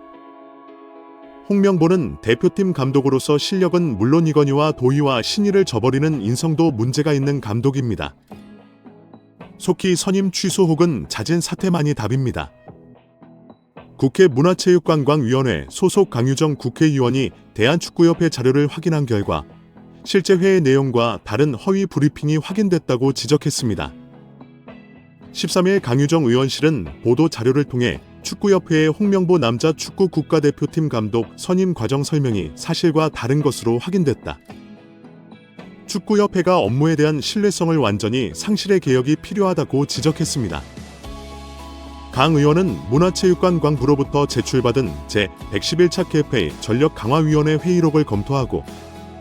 홍명보는 대표팀 감독으로서 실력은 물론이거니와 도의와 신의를 저버리는 인성도 문제가 있는 감독입니다. 속히 선임 취소 혹은 자진 사퇴만이 답입니다. 국회 문화체육관광위원회 소속 강유정 국회의원이 대한축구협회 자료를 확인한 결과 실제 회의 내용과 다른 허위 브리핑이 확인됐다고 지적했습니다. 13일 강유정 의원실은 보도 자료를 통해 축구협회의 홍명보 남자 축구 국가대표팀 감독 선임 과정 설명이 사실과 다른 것으로 확인됐다. 축구협회가 업무에 대한 신뢰성을 완전히 상실의 개혁이 필요하다고 지적했습니다. 강 의원은 문화체육관광부로부터 제출받은 제111차 KFA 전력강화위원회 회의록을 검토하고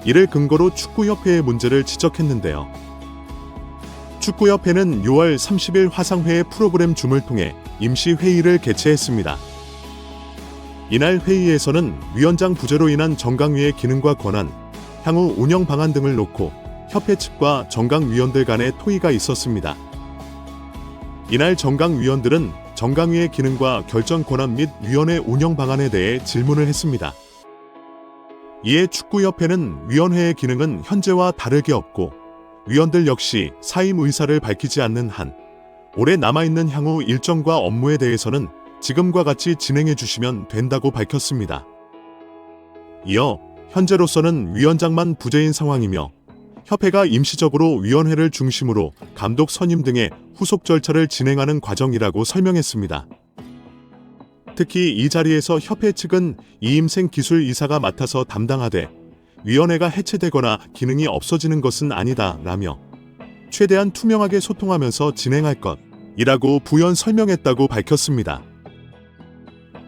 이를 근거로 축구협회의 문제를 지적했는데요. 축구협회는 6월 30일 화상회의 프로그램 줌을 통해 임시회의를 개최했습니다. 이날 회의에서는 위원장 부재로 인한 정강위의 기능과 권한, 향후 운영 방안 등을 놓고 협회 측과 정강위원들 간의 토의가 있었습니다. 이날 정강위원들은 정강위의 기능과 결정 권한 및 위원회 운영 방안에 대해 질문을 했습니다. 이에 축구협회는 위원회의 기능은 현재와 다르게 없고 위원들 역시 사임 의사를 밝히지 않는 한 올해 남아있는 향후 일정과 업무에 대해서는 지금과 같이 진행해 주시면 된다고 밝혔습니다. 이어 현재로서는 위원장만 부재인 상황이며 협회가 임시적으로 위원회를 중심으로 감독 선임 등의 후속 절차를 진행하는 과정이라고 설명했습니다. 특히 이 자리에서 협회 측은 이임생 기술이사가 맡아서 담당하되 위원회가 해체되거나 기능이 없어지는 것은 아니다라며 최대한 투명하게 소통하면서 진행할 것이라고 부연 설명했다고 밝혔습니다.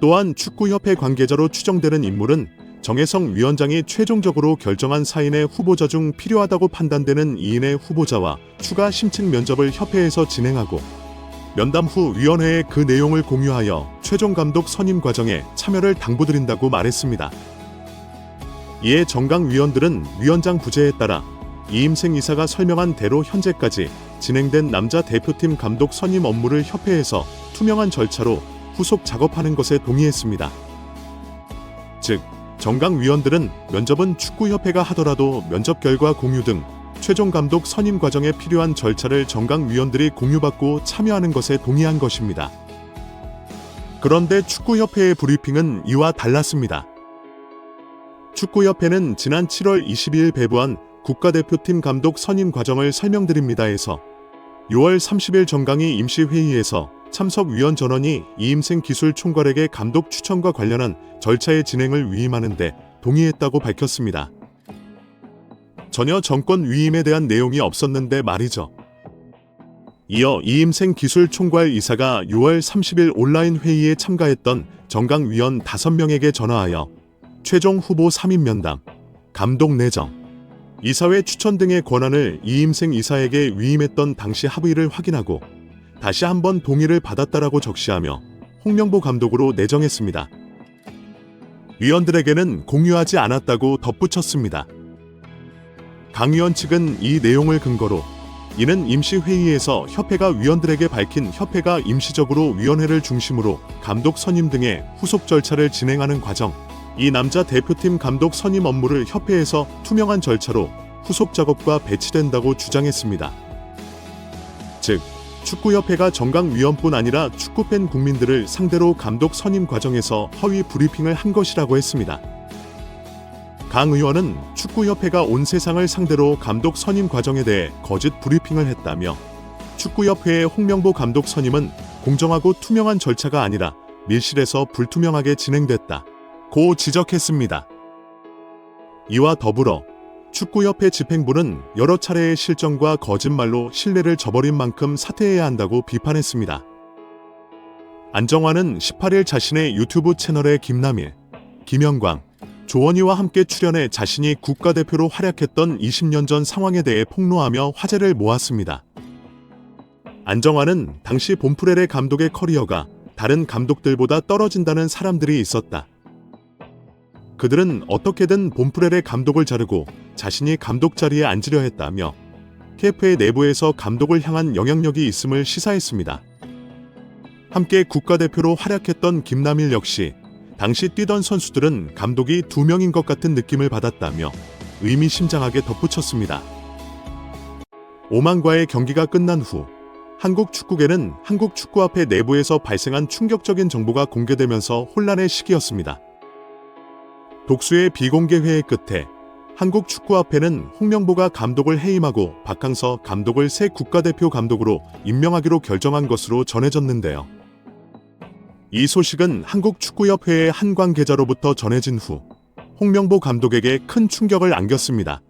또한 축구협회 관계자로 추정되는 인물은 정혜성 위원장이 최종적으로 결정한 4인의 후보자 중 필요하다고 판단되는 2인의 후보자와 추가 심층 면접을 협회에서 진행하고 면담 후 위원회에 그 내용을 공유하여 최종 감독 선임 과정에 참여를 당부드린다고 말했습니다. 이에 정강 위원들은 위원장 부재에 따라 이임생 이사가 설명한 대로 현재까지 진행된 남자 대표팀 감독 선임 업무를 협회에서 투명한 절차로 후속 작업하는 것에 동의했습니다. 즉, 정강위원들은 면접은 축구협회가 하더라도 면접 결과 공유 등 최종 감독 선임 과정에 필요한 절차를 정강위원들이 공유받고 참여하는 것에 동의한 것입니다. 그런데 축구협회의 브리핑은 이와 달랐습니다. 축구협회는 지난 7월 22일 배부한 국가대표팀 감독 선임 과정을 설명드립니다에서 6월 30일 정강위 임시회의에서 참석위원 전원이 이임생 기술총괄에게 감독 추천과 관련한 절차의 진행을 위임하는 데 동의했다고 밝혔습니다. 전혀 정권 위임에 대한 내용이 없었는데 말이죠. 이어 이임생 기술총괄 이사가 6월 30일 온라인 회의에 참가했던 정강위원 5명에게 전화하여 최종 후보 3인 면담, 감독 내정, 이사회 추천 등의 권한을 이임생 이사에게 위임했던 당시 합의를 확인하고 다시 한번 동의를 받았다라고 적시하며 홍명보 감독으로 내정했습니다. 위원들에게는 공유하지 않았다고 덧붙였습니다. 강 위원 측은 이 내용을 근거로 이는 임시회의에서 협회가 위원들에게 밝힌 협회가 임시적으로 위원회를 중심으로 감독 선임 등의 후속 절차를 진행하는 과정, 이 남자 대표팀 감독 선임 업무를 협회에서 투명한 절차로 후속 작업과 배치된다고 주장했습니다. 즉, 축구협회가 정강위원뿐 아니라 축구팬 국민들을 상대로 감독 선임 과정에서 허위 브리핑을 한 것이라고 했습니다. 강 의원은 축구협회가 온 세상을 상대로 감독 선임 과정에 대해 거짓 브리핑을 했다며 축구협회의 홍명보 감독 선임은 공정하고 투명한 절차가 아니라 밀실에서 불투명하게 진행됐다 고 지적했습니다. 이와 더불어 축구협회 집행부는 여러 차례의 실정과 거짓말로 신뢰를 저버린 만큼 사퇴해야 한다고 비판했습니다. 안정환은 18일 자신의 유튜브 채널에 김남일, 김영광, 조원희와 함께 출연해 자신이 국가대표로 활약했던 20년 전 상황에 대해 폭로하며 화제를 모았습니다. 안정환은 당시 봄프레레 감독의 커리어가 다른 감독들보다 떨어진다는 사람들이 있었다. 그들은 어떻게든 봄프레레 감독을 자르고 자신이 감독 자리에 앉으려 했다며 KFA 내부에서 감독을 향한 영향력이 있음을 시사했습니다. 함께 국가대표로 활약했던 김남일 역시 당시 뛰던 선수들은 감독이 2명인 것 같은 느낌을 받았다며 의미심장하게 덧붙였습니다. 오만과의 경기가 끝난 후 한국 축구계는 한국 축구협회 내부에서 발생한 충격적인 정보가 공개되면서 혼란의 시기였습니다. 독수의 비공개 회의 끝에 한국 축구협회는 홍명보가 감독을 해임하고 박항서 감독을 새 국가대표 감독으로 임명하기로 결정한 것으로 전해졌는데요. 이 소식은 한국 축구협회의 한 관계자로부터 전해진 후 홍명보 감독에게 큰 충격을 안겼습니다.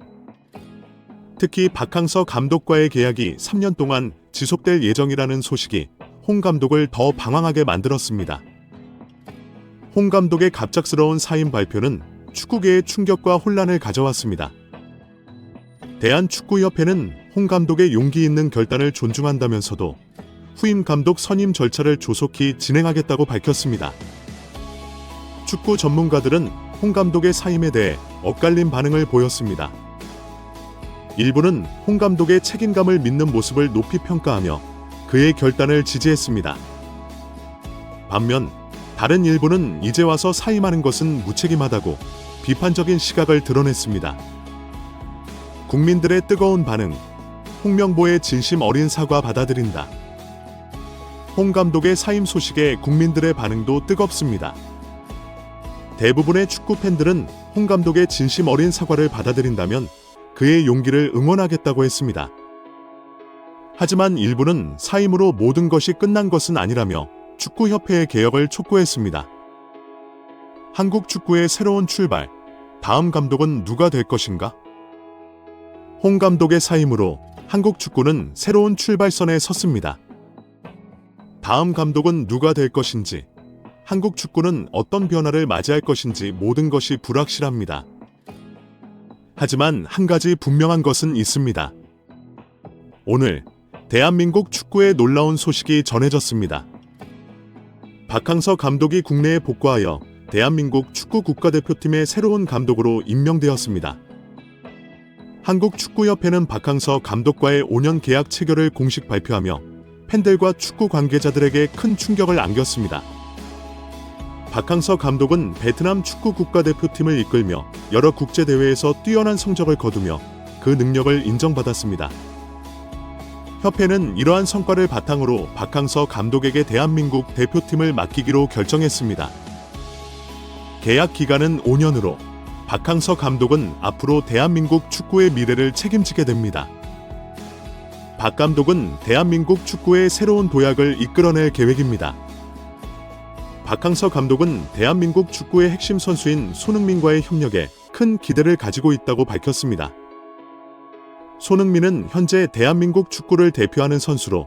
특히 박항서 감독과의 계약이 3년 동안 지속될 예정이라는 소식이 홍 감독을 더 방황하게 만들었습니다. 홍 감독의 갑작스러운 사임 발표는 축구계에 충격과 혼란을 가져왔습니다. 대한축구협회는 홍 감독의 용기 있는 결단을 존중한다면서도 후임 감독 선임 절차를 조속히 진행하겠다고 밝혔습니다. 축구 전문가들은 홍 감독의 사임에 대해 엇갈린 반응을 보였습니다. 일부는 홍 감독의 책임감을 믿는 모습을 높이 평가하며 그의 결단을 지지했습니다. 반면 다른 일부는 이제 와서 사임하는 것은 무책임하다고 비판적인 시각을 드러냈습니다. 국민들의 뜨거운 반응, 홍명보의 진심 어린 사과 받아들인다. 홍 감독의 사임 소식에 국민들의 반응도 뜨겁습니다. 대부분의 축구 팬들은 홍 감독의 진심 어린 사과를 받아들인다면 그의 용기를 응원하겠다고 했습니다. 하지만 일부는 사임으로 모든 것이 끝난 것은 아니라며 축구협회의 개혁을 촉구했습니다. 한국 축구의 새로운 출발, 다음 감독은 누가 될 것인가? 홍 감독의 사임으로 한국 축구는 새로운 출발선에 섰습니다. 다음 감독은 누가 될 것인지, 한국 축구는 어떤 변화를 맞이할 것인지 모든 것이 불확실합니다. 하지만 한 가지 분명한 것은 있습니다. 오늘 대한민국 축구의 놀라운 소식이 전해졌습니다. 박항서 감독이 국내에 복귀하여 대한민국 축구 국가대표팀의 새로운 감독으로 임명되었습니다. 한국축구협회는 박항서 감독과의 5년 계약 체결을 공식 발표하며 팬들과 축구 관계자들에게 큰 충격을 안겼습니다. 박항서 감독은 베트남 축구 국가대표팀을 이끌며 여러 국제대회에서 뛰어난 성적을 거두며 그 능력을 인정받았습니다. 협회는 이러한 성과를 바탕으로 박항서 감독에게 대한민국 대표팀을 맡기기로 결정했습니다. 계약 기간은 5년으로 박항서 감독은 앞으로 대한민국 축구의 미래를 책임지게 됩니다. 박 감독은 대한민국 축구의 새로운 도약을 이끌어낼 계획입니다. 박항서 감독은 대한민국 축구의 핵심 선수인 손흥민과의 협력에 큰 기대를 가지고 있다고 밝혔습니다. 손흥민은 현재 대한민국 축구를 대표하는 선수로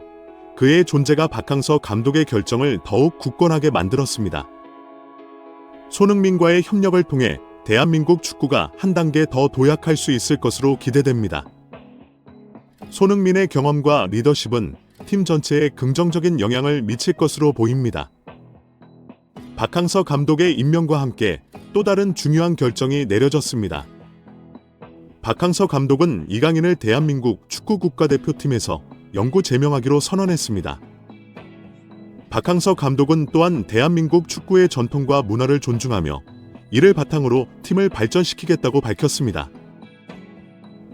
그의 존재가 박항서 감독의 결정을 더욱 굳건하게 만들었습니다. 손흥민과의 협력을 통해 대한민국 축구가 한 단계 더 도약할 수 있을 것으로 기대됩니다. 손흥민의 경험과 리더십은 팀 전체에 긍정적인 영향을 미칠 것으로 보입니다. 박항서 감독의 임명과 함께 또 다른 중요한 결정이 내려졌습니다. 박항서 감독은 이강인을 대한민국 축구 국가대표팀에서 영구 제명하기로 선언했습니다. 박항서 감독은 또한 대한민국 축구의 전통과 문화를 존중하며 이를 바탕으로 팀을 발전시키겠다고 밝혔습니다.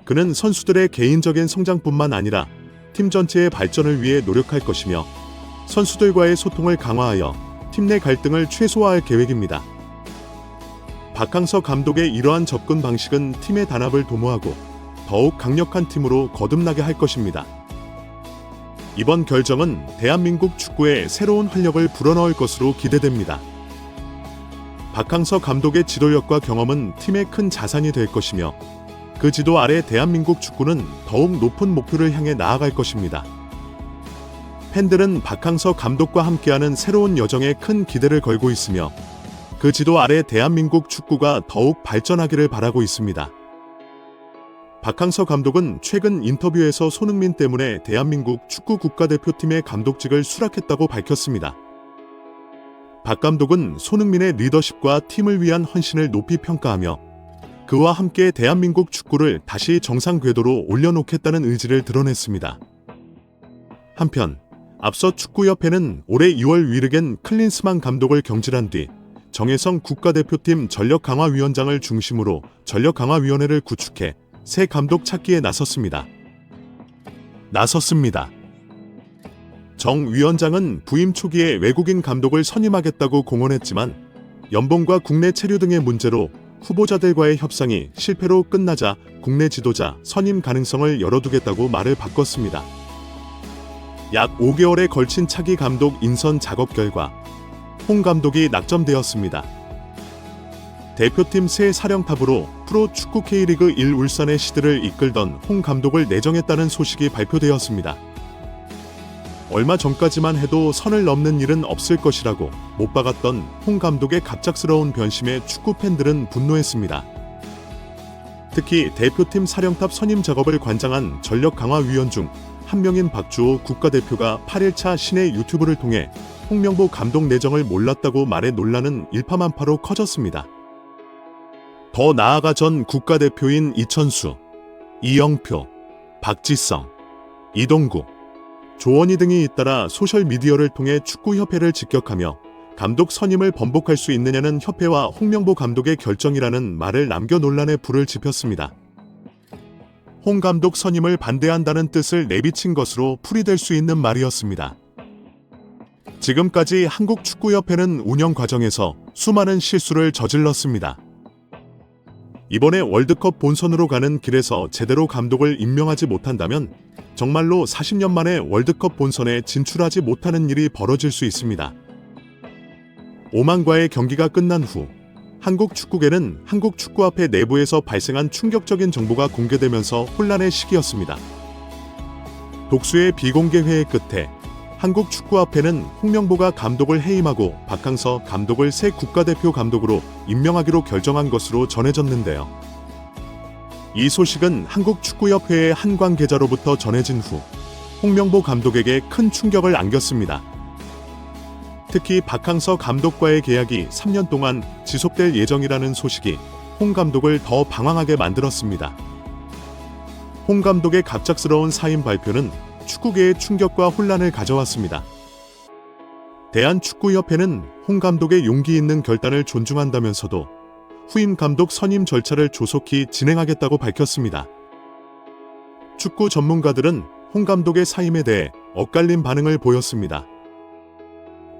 그는 선수들의 개인적인 성장뿐만 아니라 팀 전체의 발전을 위해 노력할 것이며 선수들과의 소통을 강화하여 팀 내 갈등을 최소화할 계획입니다. 박항서 감독의 이러한 접근 방식은 팀의 단합을 도모하고 더욱 강력한 팀으로 거듭나게 할 것입니다. 이번 결정은 대한민국 축구에 새로운 활력을 불어넣을 것으로 기대됩니다. 박항서 감독의 지도력과 경험은 팀의 큰 자산이 될 것이며 그 지도 아래 대한민국 축구는 더욱 높은 목표를 향해 나아갈 것입니다. 팬들은 박항서 감독과 함께하는 새로운 여정에 큰 기대를 걸고 있으며 그 지도 아래 대한민국 축구가 더욱 발전하기를 바라고 있습니다. 박항서 감독은 최근 인터뷰에서 손흥민 때문에 대한민국 축구 국가대표팀의 감독직을 수락했다고 밝혔습니다. 박 감독은 손흥민의 리더십과 팀을 위한 헌신을 높이 평가하며 그와 함께 대한민국 축구를 다시 정상 궤도로 올려놓겠다는 의지를 드러냈습니다. 한편 앞서 축구협회는 올해 2월 위르겐 클린스만 감독을 경질한 뒤 정혜성 국가대표팀 전력강화위원장을 중심으로 전력강화위원회를 구축해 새 감독 찾기에 나섰습니다. 정 위원장은 부임 초기에 외국인 감독을 선임하겠다고 공언했지만 연봉과 국내 체류 등의 문제로 후보자들과의 협상이 실패로 끝나자 국내 지도자 선임 가능성을 열어두겠다고 말을 바꿨습니다. 약 5개월에 걸친 차기 감독 인선 작업 결과 홍 감독이 낙점되었습니다. 대표팀 새 사령탑으로 프로축구 K리그 1 울산의 시드를 이끌던 홍 감독을 내정했다는 소식이 발표되었습니다. 얼마 전까지만 해도 선을 넘는 일은 없을 것이라고 못 박았던 홍 감독의 갑작스러운 변심에 축구 팬들은 분노했습니다. 특히 대표팀 사령탑 선임 작업을 관장한 전력강화위원 중 한 명인 박주호 국가대표가 8일차 시내 유튜브를 통해 홍명보 감독 내정을 몰랐다고 말해 논란은 일파만파로 커졌습니다. 더 나아가 전 국가대표인 이천수, 이영표, 박지성, 이동구, 조원희 등이 잇따라 소셜미디어를 통해 축구협회를 직격하며 감독 선임을 번복할 수 있느냐는 협회와 홍명보 감독의 결정이라는 말을 남겨 논란에 불을 지폈습니다. 홍 감독 선임을 반대한다는 뜻을 내비친 것으로 풀이될 수 있는 말이었습니다. 지금까지 한국축구협회는 운영 과정에서 수많은 실수를 저질렀습니다. 이번에 월드컵 본선으로 가는 길에서 제대로 감독을 임명하지 못한다면 정말로 40년 만에 월드컵 본선에 진출하지 못하는 일이 벌어질 수 있습니다. 오만과의 경기가 끝난 후 한국축구계는 한국축구협회 내부에서 발생한 충격적인 정보가 공개되면서 혼란의 시기였습니다. 독수의 비공개 회의 끝에 한국축구협회는 홍명보가 감독을 해임하고 박항서 감독을 새 국가대표 감독으로 임명하기로 결정한 것으로 전해졌는데요. 이 소식은 한국축구협회의 한 관계자로부터 전해진 후 홍명보 감독에게 큰 충격을 안겼습니다. 특히 박항서 감독과의 계약이 3년 동안 지속될 예정이라는 소식이 홍 감독을 더 방황하게 만들었습니다. 홍 감독의 갑작스러운 사임 발표는 축구계에 충격과 혼란을 가져왔습니다. 대한축구협회는 홍 감독의 용기 있는 결단을 존중한다면서도 후임 감독 선임 절차를 조속히 진행하겠다고 밝혔습니다. 축구 전문가들은 홍 감독의 사임에 대해 엇갈린 반응을 보였습니다.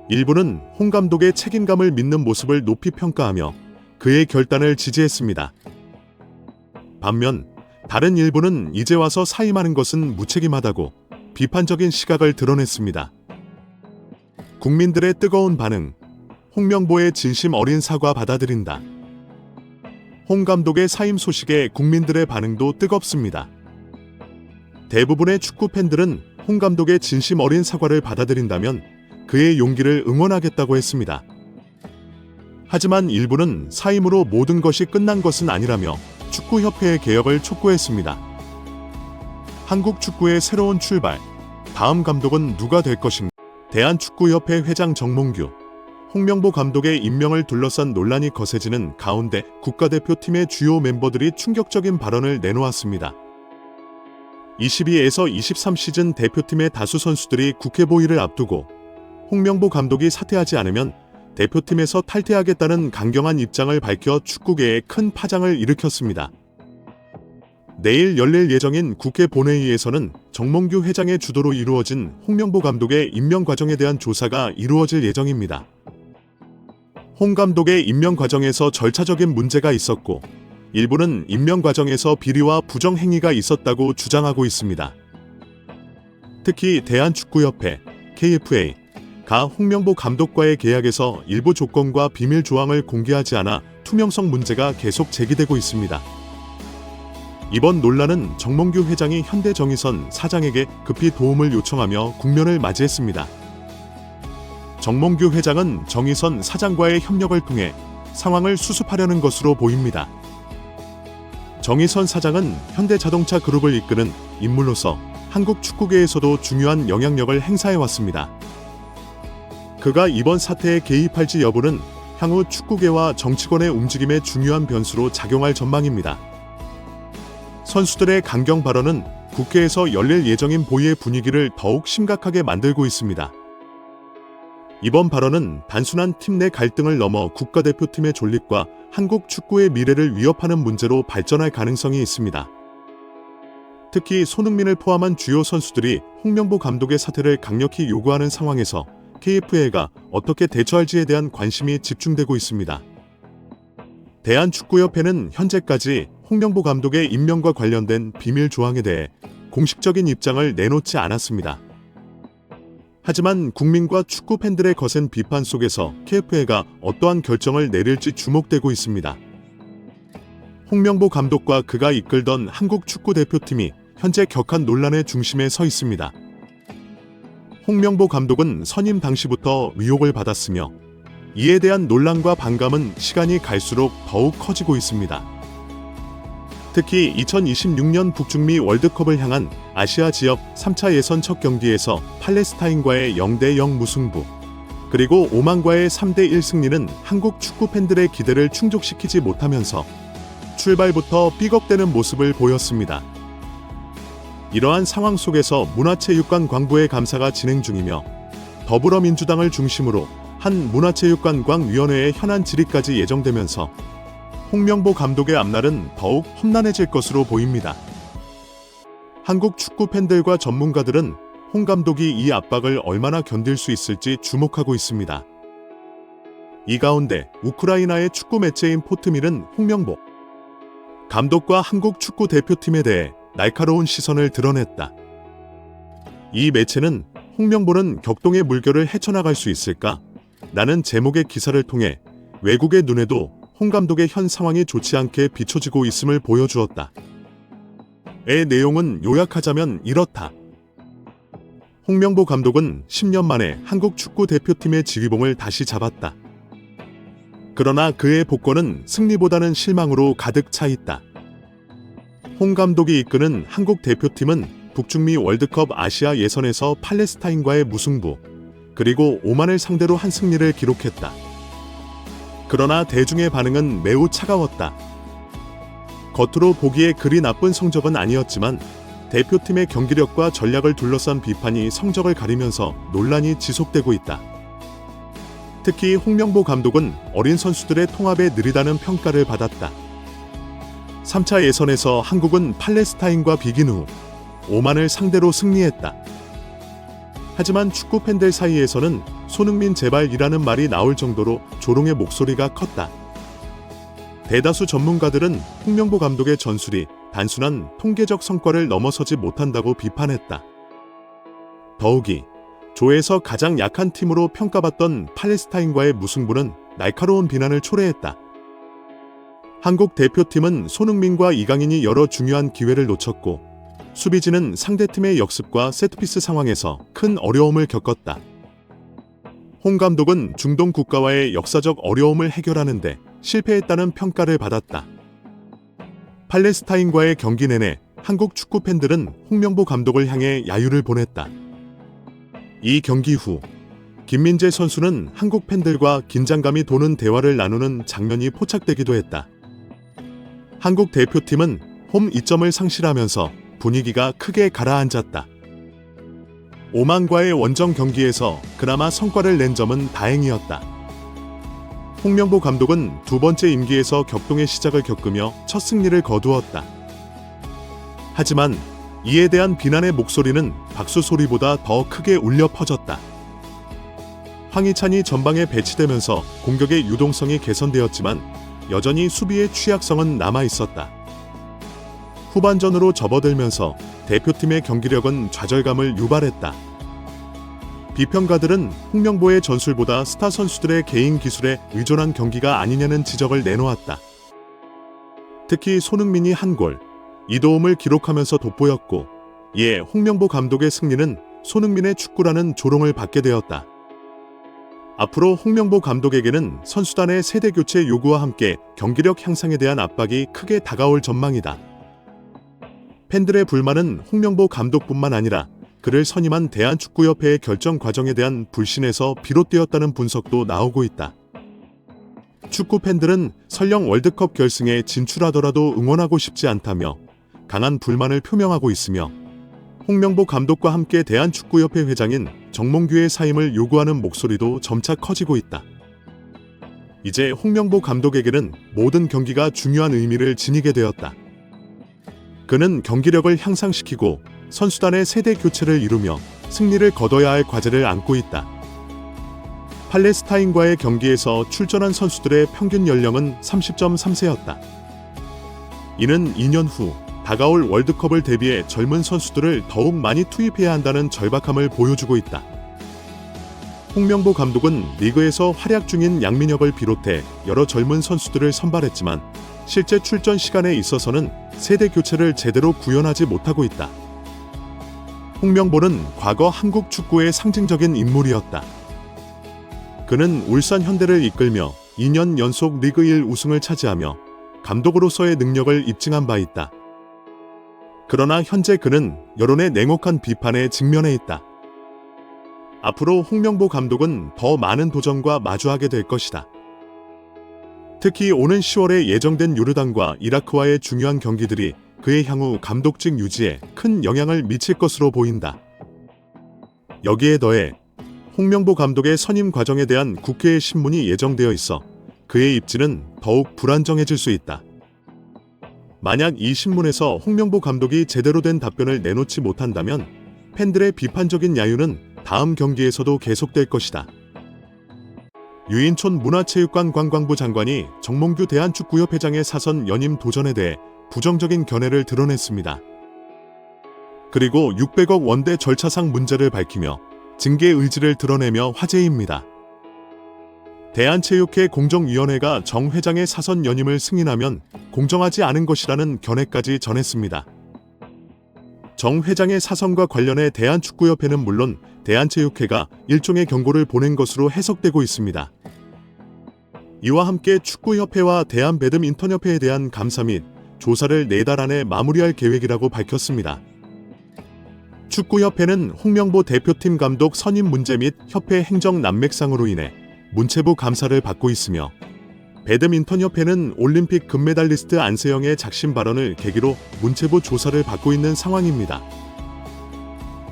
일부는 홍 감독의 책임감을 믿는 모습을 높이 평가하며 그의 결단을 지지했습니다. 반면 다른 일부는 이제 와서 사임하는 것은 무책임하다고 비판적인 시각을 드러냈습니다. 국민들의 뜨거운 반응, 홍명보의 진심 어린 사과 받아들인다. 홍 감독의 사임 소식에 국민들의 반응도 뜨겁습니다. 대부분의 축구 팬들은 홍 감독의 진심 어린 사과를 받아들인다면 그의 용기를 응원하겠다고 했습니다. 하지만 일부는 사임으로 모든 것이 끝난 것은 아니라며 축구협회의 개혁을 촉구했습니다. 한국 축구의 새로운 출발, 다음 감독은 누가 될 것인가? 대한축구협회 회장 정몽규, 홍명보 감독의 임명을 둘러싼 논란이 거세지는 가운데 국가대표팀의 주요 멤버들이 충격적인 발언을 내놓았습니다. 22에서 23 시즌 대표팀의 다수 선수들이 국회 보위를 앞두고 홍명보 감독이 사퇴하지 않으면 대표팀에서 탈퇴하겠다는 강경한 입장을 밝혀 축구계에 큰 파장을 일으켰습니다. 내일 열릴 예정인 국회 본회의에서는 정몽규 회장의 주도로 이루어진 홍명보 감독의 임명 과정에 대한 조사가 이루어질 예정입니다. 홍 감독의 임명 과정에서 절차적인 문제가 있었고 일부는 임명 과정에서 비리와 부정 행위가 있었다고 주장하고 있습니다. 특히 대한축구협회, KFA가 홍명보 감독과의 계약에서 일부 조건과 비밀 조항을 공개하지 않아 투명성 문제가 계속 제기되고 있습니다. 이번 논란은 정몽규 회장이 현대정의선 사장에게 급히 도움을 요청하며 국면을 맞이했습니다. 정몽규 회장은 정의선 사장과의 협력을 통해 상황을 수습하려는 것으로 보입니다. 정의선 사장은 현대자동차 그룹을 이끄는 인물로서 한국 축구계에서도 중요한 영향력을 행사해왔습니다. 그가 이번 사태에 개입할지 여부는 향후 축구계와 정치권의 움직임의 중요한 변수로 작용할 전망입니다. 선수들의 강경 발언은 국회에서 열릴 예정인 보위의 분위기를 더욱 심각하게 만들고 있습니다. 이번 발언은 단순한 팀 내 갈등을 넘어 국가대표팀의 존립과 한국 축구의 미래를 위협하는 문제로 발전할 가능성이 있습니다. 특히 손흥민을 포함한 주요 선수들이 홍명보 감독의 사퇴를 강력히 요구하는 상황에서 KFA가 어떻게 대처할지에 대한 관심이 집중되고 있습니다. 대한축구협회는 현재까지 홍명보 감독의 임명과 관련된 비밀 조항에 대해 공식적인 입장을 내놓지 않았습니다. 하지만 국민과 축구 팬들의 거센 비판 속에서 KFA가 어떠한 결정을 내릴지 주목되고 있습니다. 홍명보 감독과 그가 이끌던 한국 축구 대표팀이 현재 격한 논란의 중심에 서 있습니다. 홍명보 감독은 선임 당시부터 위협을 받았으며 이에 대한 논란과 반감은 시간이 갈수록 더욱 커지고 있습니다. 특히 2026년 북중미 월드컵을 향한 아시아 지역 3차 예선 첫 경기에서 팔레스타인과의 0대0 무승부, 그리고 오만과의 3대1 승리는 한국 축구 팬들의 기대를 충족시키지 못하면서 출발부터 삐걱대는 모습을 보였습니다. 이러한 상황 속에서 문화체육관 광부의 감사가 진행 중이며 더불어민주당을 중심으로 한 문화체육관광위원회의 현안 질의까지 예정되면서 홍명보 감독의 앞날은 더욱 험난해질 것으로 보입니다. 한국 축구 팬들과 전문가들은 홍 감독이 이 압박을 얼마나 견딜 수 있을지 주목하고 있습니다. 이 가운데 우크라이나의 축구 매체인 포트밀은 홍명보 감독과 한국 축구 대표팀에 대해 날카로운 시선을 드러냈다. 이 매체는 홍명보는 격동의 물결을 헤쳐나갈 수 있을까? 라는 제목의 기사를 통해 외국의 눈에도 홍 감독의 현 상황이 좋지 않게 비춰지고 있음을 보여주었다. 의 내용은 요약하자면 이렇다. 홍명보 감독은 10년 만에 한국 축구 대표팀의 지휘봉을 다시 잡았다. 그러나 그의 복권은 승리보다는 실망으로 가득 차 있다. 홍 감독이 이끄는 한국 대표팀은 북중미 월드컵 아시아 예선에서 팔레스타인과의 무승부, 그리고 오만을 상대로 한 승리를 기록했다. 그러나 대중의 반응은 매우 차가웠다. 겉으로 보기에 그리 나쁜 성적은 아니었지만 대표팀의 경기력과 전략을 둘러싼 비판이 성적을 가리면서 논란이 지속되고 있다. 특히 홍명보 감독은 어린 선수들의 통합에 느리다는 평가를 받았다. 3차 예선에서 한국은 팔레스타인과 비긴 후 오만을 상대로 승리했다. 하지만 축구 팬들 사이에서는 손흥민 제발이라는 말이 나올 정도로 조롱의 목소리가 컸다. 대다수 전문가들은 홍명보 감독의 전술이 단순한 통계적 성과를 넘어서지 못한다고 비판했다. 더욱이 조에서 가장 약한 팀으로 평가받던 팔레스타인과의 무승부는 날카로운 비난을 초래했다. 한국 대표팀은 손흥민과 이강인이 여러 중요한 기회를 놓쳤고 수비진은 상대팀의 역습과 세트피스 상황에서 큰 어려움을 겪었다. 홍 감독은 중동 국가와의 역사적 어려움을 해결하는 데 실패했다는 평가를 받았다. 팔레스타인과의 경기 내내 한국 축구 팬들은 홍명보 감독을 향해 야유를 보냈다. 이 경기 후 김민재 선수는 한국 팬들과 긴장감이 도는 대화를 나누는 장면이 포착되기도 했다. 한국 대표팀은 홈 2점을 상실하면서 분위기가 크게 가라앉았다. 오만과의 원정 경기에서 그나마 성과를 낸 점은 다행이었다. 홍명보 감독은 두 번째 임기에서 격동의 시작을 겪으며 첫 승리를 거두었다. 하지만 이에 대한 비난의 목소리는 박수 소리보다 더 크게 울려 퍼졌다. 황희찬이 전방에 배치되면서 공격의 유동성이 개선되었지만 여전히 수비의 취약성은 남아 있었다. 후반전으로 접어들면서 대표팀의 경기력은 좌절감을 유발했다. 비평가들은 홍명보의 전술보다 스타 선수들의 개인 기술에 의존한 경기가 아니냐는 지적을 내놓았다. 특히 손흥민이 한 골, 2도움을 기록하면서 돋보였고 이에 홍명보 감독의 승리는 손흥민의 축구라는 조롱을 받게 되었다. 앞으로 홍명보 감독에게는 선수단의 세대 교체 요구와 함께 경기력 향상에 대한 압박이 크게 다가올 전망이다. 팬들의 불만은 홍명보 감독뿐만 아니라 그를 선임한 대한축구협회의 결정 과정에 대한 불신에서 비롯되었다는 분석도 나오고 있다. 축구 팬들은 설령 월드컵 결승에 진출하더라도 응원하고 싶지 않다며 강한 불만을 표명하고 있으며 홍명보 감독과 함께 대한축구협회 회장인 정몽규의 사임을 요구하는 목소리도 점차 커지고 있다. 이제 홍명보 감독에게는 모든 경기가 중요한 의미를 지니게 되었다. 그는 경기력을 향상시키고 선수단의 세대 교체를 이루며 승리를 거둬야 할 과제를 안고 있다. 팔레스타인과의 경기에서 출전한 선수들의 평균 연령은 30.3세였다. 이는 2년 후 다가올 월드컵을 대비해 젊은 선수들을 더욱 많이 투입해야 한다는 절박함을 보여주고 있다. 홍명보 감독은 리그에서 활약 중인 양민혁을 비롯해 여러 젊은 선수들을 선발했지만 실제 출전 시간에 있어서는 세대 교체를 제대로 구현하지 못하고 있다. 홍명보는 과거 한국 축구의 상징적인 인물이었다. 그는 울산 현대를 이끌며 2년 연속 리그 1 우승을 차지하며 감독으로서의 능력을 입증한 바 있다. 그러나 현재 그는 여론의 냉혹한 비판에 직면해 있다. 앞으로 홍명보 감독은 더 많은 도전과 마주하게 될 것이다. 특히 오는 10월에 예정된 요르단과 이라크와의 중요한 경기들이 그의 향후 감독직 유지에 큰 영향을 미칠 것으로 보인다. 여기에 더해 홍명보 감독의 선임 과정에 대한 국회의 심문이 예정되어 있어 그의 입지는 더욱 불안정해질 수 있다. 만약 이 신문에서 홍명보 감독이 제대로 된 답변을 내놓지 못한다면 팬들의 비판적인 야유는 다음 경기에서도 계속될 것이다. 유인촌 문화체육관광부 장관이 정몽규 대한축구협회장의 사선 연임 도전에 대해 부정적인 견해를 드러냈습니다. 그리고 600억 원대 절차상 문제를 밝히며 징계 의지를 드러내며 화제입니다. 대한체육회 공정위원회가 정 회장의 사선 연임을 승인하면 공정하지 않은 것이라는 견해까지 전했습니다. 정 회장의 사선과 관련해 대한축구협회는 물론 대한체육회가 일종의 경고를 보낸 것으로 해석되고 있습니다. 이와 함께 축구협회와 대한배드민턴협회에 대한 감사 및 조사를 4달 안에 마무리할 계획이라고 밝혔습니다. 축구협회는 홍명보 대표팀 감독 선임 문제 및 협회 행정 난맥상으로 인해 문체부 감사를 받고 있으며 배드민턴협회는 올림픽 금메달리스트 안세영의 작심 발언을 계기로 문체부 조사를 받고 있는 상황입니다.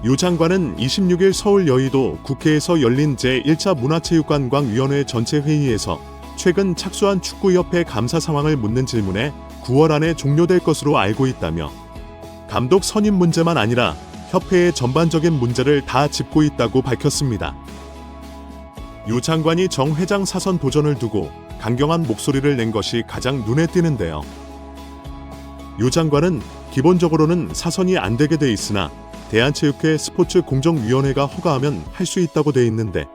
유 장관은 26일 서울 여의도 국회에서 열린 제1차 문화체육관광위원회 전체 회의에서 최근 착수한 축구협회 감사 상황을 묻는 질문에 9월 안에 종료될 것으로 알고 있다며 감독 선임 문제만 아니라 협회의 전반적인 문제를 다 짚고 있다고 밝혔습니다. 유 장관이 정 회장 사선 도전을 두고 강경한 목소리를 낸 것이 가장 눈에 띄는데요. 유 장관은 기본적으로는 사선이 안 되게 돼 있으나 대한체육회 스포츠공정위원회가 허가하면 할 수 있다고 돼 있는데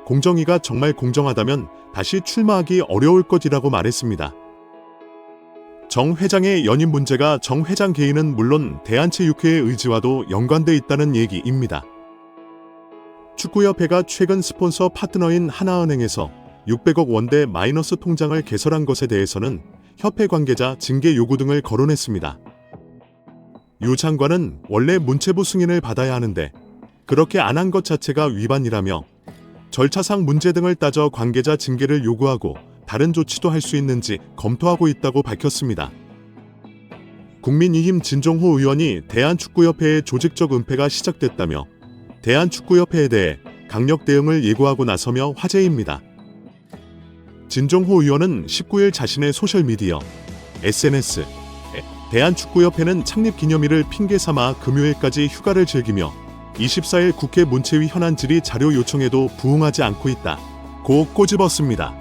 공정위가 정말 공정하다면 다시 출마하기 어려울 것이라고 말했습니다. 정 회장의 연임 문제가 정 회장 개인은 물론 대한체육회의 의지와도 연관돼 있다는 얘기입니다. 축구협회가 최근 스폰서 파트너인 하나은행에서 600억 원대 마이너스 통장을 개설한 것에 대해서는 협회 관계자 징계 요구 등을 거론했습니다. 유 장관은 원래 문체부 승인을 받아야 하는데 그렇게 안 한 것 자체가 위반이라며 절차상 문제 등을 따져 관계자 징계를 요구하고 다른 조치도 할 수 있는지 검토하고 있다고 밝혔습니다. 국민의힘 진종호 의원이 대한축구협회의 조직적 은폐가 시작됐다며 대한축구협회에 대해 강력 대응을 예고하고 나서며 화제입니다. 진종호 의원은 19일 자신의 소셜미디어 SNS에 대한축구협회는 창립 기념일을 핑계 삼아 금요일까지 휴가를 즐기며 24일 국회 문체위 현안 질의 자료 요청에도 부응하지 않고 있다 고 꼬집었습니다.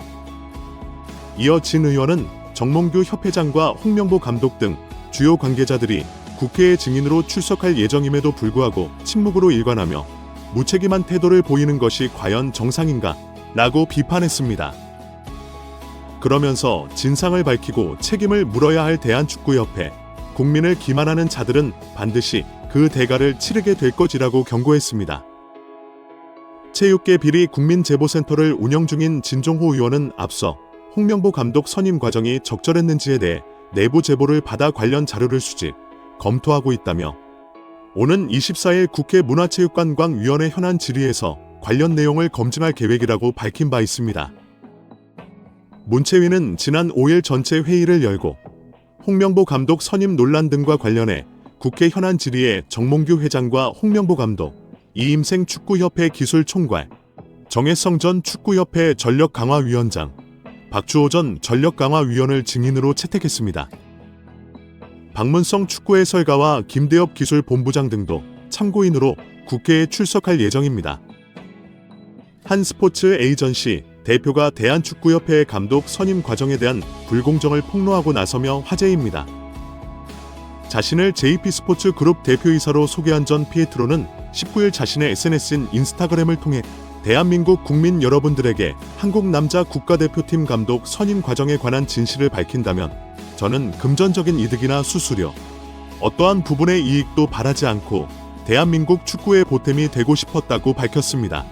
이어 진 의원은 정몽규 협회장과 홍명보 감독 등 주요 관계자들이 국회의 증인으로 출석할 예정임에도 불구하고 침묵으로 일관하며 무책임한 태도를 보이는 것이 과연 정상인가? 라고 비판했습니다. 그러면서 진상을 밝히고 책임을 물어야 할 대한축구협회, 국민을 기만하는 자들은 반드시 그 대가를 치르게 될 것이라고 경고했습니다. 체육계 비리 국민제보센터를 운영 중인 진종호 의원은 앞서 홍명보 감독 선임 과정이 적절했는지에 대해 내부 제보를 받아 관련 자료를 수집, 검토하고 있다며 오는 24일 국회 문화체육관광위원회 현안 질의에서 관련 내용을 검증할 계획이라고 밝힌 바 있습니다. 문체위는 지난 5일 전체 회의를 열고 홍명보 감독 선임 논란 등과 관련해 국회 현안 질의에 정몽규 회장과 홍명보 감독, 이임생 축구협회 기술총괄, 정혜성 전 축구협회 전력강화위원장, 박주호 전 전력강화위원을 증인으로 채택했습니다. 박문성 축구 해설가와 김대엽 기술본부장 등도 참고인으로 국회에 출석할 예정입니다. 한 스포츠 에이전시 대표가 대한축구협회 감독 선임 과정에 대한 불공정을 폭로하고 나서며 화제입니다. 자신을 JP스포츠 그룹 대표이사로 소개한 전 피에트로는 19일 자신의 SNS인 인스타그램을 통해 대한민국 국민 여러분들에게 한국 남자 국가대표팀 감독 선임 과정에 관한 진실을 밝힌다면 저는 금전적인 이득이나 수수료, 어떠한 부분의 이익도 바라지 않고 대한민국 축구의 보탬이 되고 싶었다고 밝혔습니다.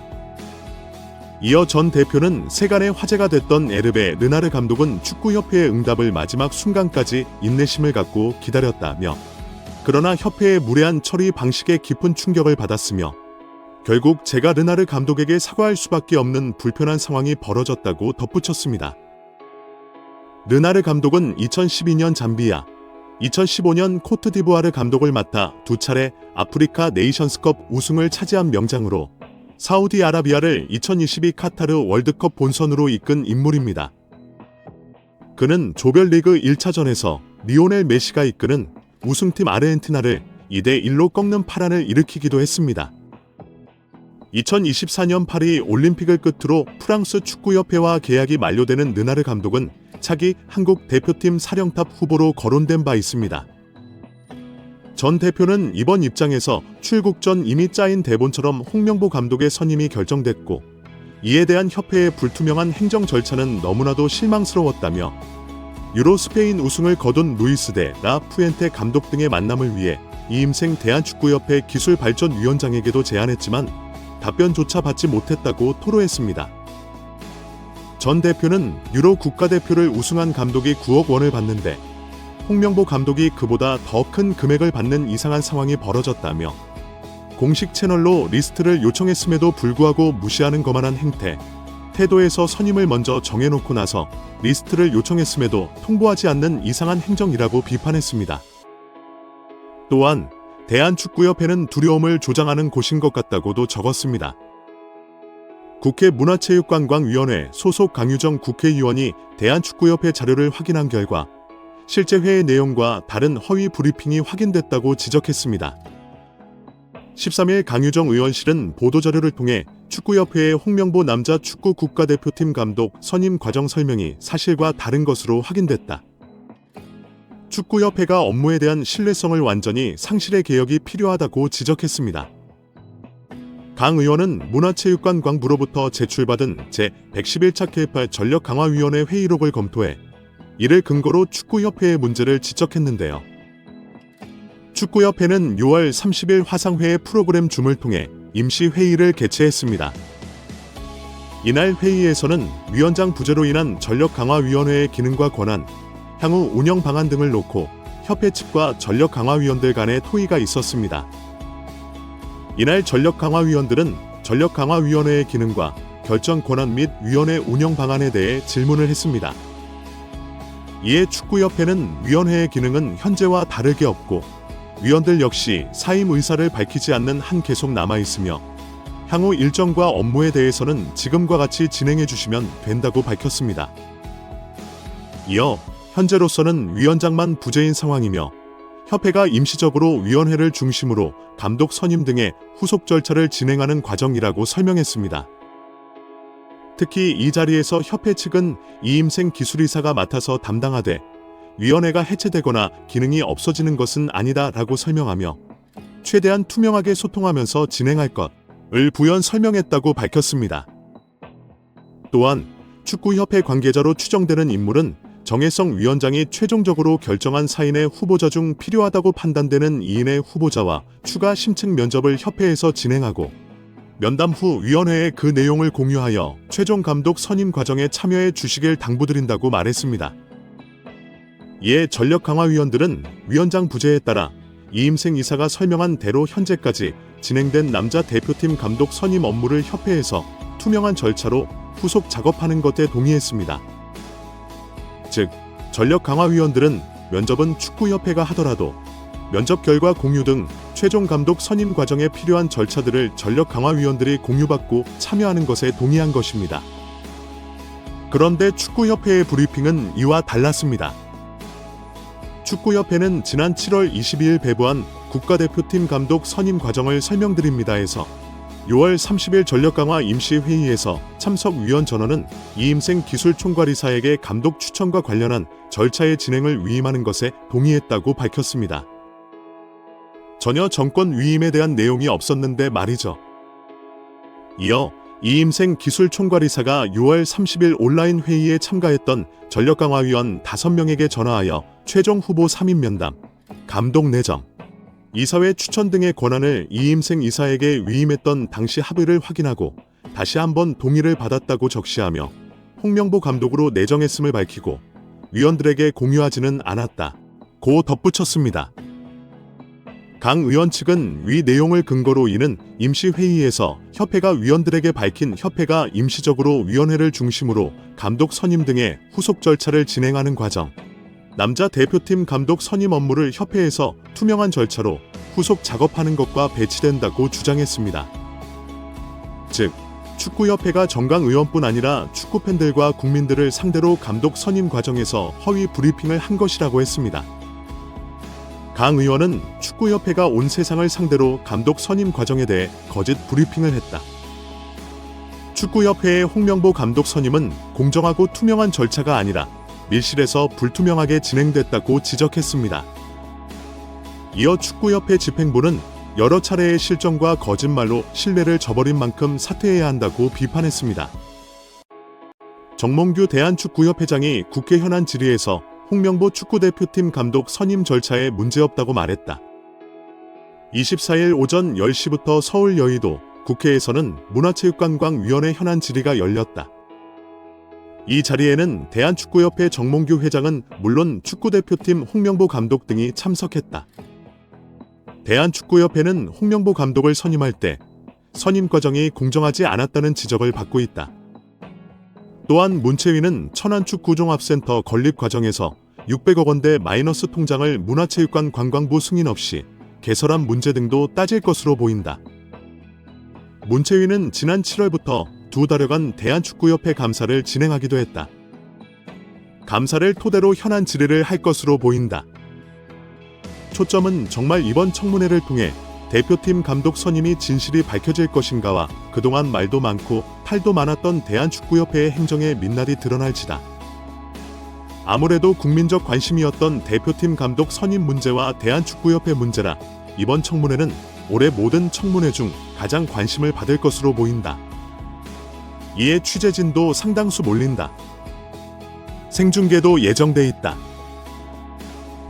이어 전 대표는 세간의 화제가 됐던 에르베 르나르 감독은 축구협회의 응답을 마지막 순간까지 인내심을 갖고 기다렸다며 그러나 협회의 무례한 처리 방식에 깊은 충격을 받았으며 결국 제가 르나르 감독에게 사과할 수밖에 없는 불편한 상황이 벌어졌다고 덧붙였습니다. 르나르 감독은 2012년 잠비아, 2015년 코트디부아르 감독을 맡아 두 차례 아프리카 네이션스컵 우승을 차지한 명장으로 사우디아라비아를 2022 카타르 월드컵 본선으로 이끈 인물입니다. 그는 조별리그 1차전에서 리오넬 메시가 이끄는 우승팀 아르헨티나를 2대1로 꺾는 파란을 일으키기도 했습니다. 2024년 파리 올림픽을 끝으로 프랑스 축구협회와 계약이 만료되는 르나르 감독은 차기 한국 대표팀 사령탑 후보로 거론된 바 있습니다. 전 대표는 이번 입장에서 출국 전 이미 짜인 대본처럼 홍명보 감독의 선임이 결정됐고 이에 대한 협회의 불투명한 행정 절차는 너무나도 실망스러웠다며 유로 스페인 우승을 거둔 루이스 데 라 푸엔테 감독 등의 만남을 위해 이임생 대한축구협회 기술발전위원장에게도 제안했지만 답변조차 받지 못했다고 토로했습니다. 전 대표는 유로 국가대표를 우승한 감독이 9억 원을 받는데 홍명보 감독이 그보다 더 큰 금액을 받는 이상한 상황이 벌어졌다며 공식 채널로 리스트를 요청했음에도 불구하고 무시하는 거만한 행태, 태도에서 선임을 먼저 정해놓고 나서 리스트를 요청했음에도 통보하지 않는 이상한 행정이라고 비판했습니다. 또한 대한축구협회는 두려움을 조장하는 곳인 것 같다고도 적었습니다. 국회 문화체육관광위원회 소속 강유정 국회의원이 대한축구협회 자료를 확인한 결과 실제 회의 내용과 다른 허위 브리핑이 확인됐다고 지적했습니다. 13일 강유정 의원실은 보도자료를 통해 축구협회의 홍명보 남자 축구 국가대표팀 감독 선임 과정 설명이 사실과 다른 것으로 확인됐다. 축구협회가 업무에 대한 신뢰성을 완전히 상실의 개혁이 필요하다고 지적했습니다. 강 의원은 문화체육관광부로부터 제출받은 제111차 K8 전력강화위원회 회의록을 검토해 이를 근거로 축구협회의 문제를 지적했는데요. 축구협회는 6월 30일 화상회의 프로그램 줌을 통해 임시회의를 개최했습니다. 이날 회의에서는 위원장 부재로 인한 전력강화위원회의 기능과 권한, 향후 운영 방안 등을 놓고 협회 측과 전력강화위원들 간의 토의가 있었습니다. 이날 전력강화위원들은 전력강화위원회의 기능과 결정 권한 및 위원회 운영 방안에 대해 질문을 했습니다. 이에 축구협회는 위원회의 기능은 현재와 다르게 없고 위원들 역시 사임 의사를 밝히지 않는 한 계속 남아있으며 향후 일정과 업무에 대해서는 지금과 같이 진행해 주시면 된다고 밝혔습니다. 이어 현재로서는 위원장만 부재인 상황이며 협회가 임시적으로 위원회를 중심으로 감독 선임 등의 후속 절차를 진행하는 과정이라고 설명했습니다. 특히 이 자리에서 협회 측은 이임생 기술이사가 맡아서 담당하되 위원회가 해체되거나 기능이 없어지는 것은 아니다라고 설명하며 최대한 투명하게 소통하면서 진행할 것을 부연 설명했다고 밝혔습니다. 또한 축구협회 관계자로 추정되는 인물은 정혜성 위원장이 최종적으로 결정한 4인의 후보자 중 필요하다고 판단되는 2인의 후보자와 추가 심층 면접을 협회에서 진행하고 면담 후 위원회에 그 내용을 공유하여 최종 감독 선임 과정에 참여해 주시길 당부드린다고 말했습니다. 이에 전력강화위원들은 위원장 부재에 따라 이임생 이사가 설명한 대로 현재까지 진행된 남자 대표팀 감독 선임 업무를 협회에서 투명한 절차로 후속 작업하는 것에 동의했습니다. 즉, 전력강화위원들은 면접은 축구협회가 하더라도 면접 결과 공유 등 최종 감독 선임 과정에 필요한 절차들을 전력강화위원들이 공유받고 참여하는 것에 동의한 것입니다. 그런데 축구협회의 브리핑은 이와 달랐습니다. 축구협회는 지난 7월 22일 배부한 국가대표팀 감독 선임 과정을 설명드립니다에서 6월 30일 전력강화 임시회의에서 참석위원 전원은 이임생 기술총괄이사에게 감독 추천과 관련한 절차의 진행을 위임하는 것에 동의했다고 밝혔습니다. 전혀 정권 위임에 대한 내용이 없었는데 말이죠. 이어 이임생 기술총괄이사가 6월 30일 온라인 회의에 참가했던 전력강화위원 5명에게 전화하여 최종 후보 3인 면담, 감독 내정, 이사회 추천 등의 권한을 이임생 이사에게 위임했던 당시 합의를 확인하고 다시 한번 동의를 받았다고 적시하며 홍명보 감독으로 내정했음을 밝히고 위원들에게 공유하지는 않았다고 덧붙였습니다. 강 의원 측은 위 내용을 근거로 이는 임시회의에서 협회가 위원들에게 밝힌 협회가 임시적으로 위원회를 중심으로 감독 선임 등의 후속 절차를 진행하는 과정, 남자 대표팀 감독 선임 업무를 협회에서 투명한 절차로 후속 작업하는 것과 배치된다고 주장했습니다. 즉, 축구협회가 정강 의원뿐 아니라 축구팬들과 국민들을 상대로 감독 선임 과정에서 허위 브리핑을 한 것이라고 했습니다. 강 의원은 축구협회가 온 세상을 상대로 감독 선임 과정에 대해 거짓 브리핑을 했다. 축구협회의 홍명보 감독 선임은 공정하고 투명한 절차가 아니라 밀실에서 불투명하게 진행됐다고 지적했습니다. 이어 축구협회 집행부는 여러 차례의 실정과 거짓말로 신뢰를 저버린 만큼 사퇴해야 한다고 비판했습니다. 정몽규 대한축구협회장이 국회 현안 질의에서 홍명보 축구대표팀 감독 선임 절차에 문제없다고 말했다. 24일 오전 10시부터 서울 여의도 국회에서는 문화체육관광위원회 현안 질의가 열렸다. 이 자리에는 대한축구협회 정몽규 회장은 물론 축구대표팀 홍명보 감독 등이 참석했다. 대한축구협회는 홍명보 감독을 선임할 때 선임 과정이 공정하지 않았다는 지적을 받고 있다. 또한 문체위는 천안축구종합센터 건립 과정에서 600억 원대 마이너스 통장을 문화체육관 관광부 승인 없이 개설한 문제 등도 따질 것으로 보인다. 문체위는 지난 7월부터 2달여간 대한축구협회 감사를 진행하기도 했다. 감사를 토대로 현안 질의를 할 것으로 보인다. 초점은 정말 이번 청문회를 통해 대표팀 감독 선임이 진실이 밝혀질 것인가와 그동안 말도 많고 탈도 많았던 대한축구협회의 행정에 민낯이 드러날지다. 아무래도 국민적 관심이었던 대표팀 감독 선임 문제와 대한축구협회 문제라 이번 청문회는 올해 모든 청문회 중 가장 관심을 받을 것으로 보인다. 이에 취재진도 상당수 몰린다. 생중계도 예정돼 있다.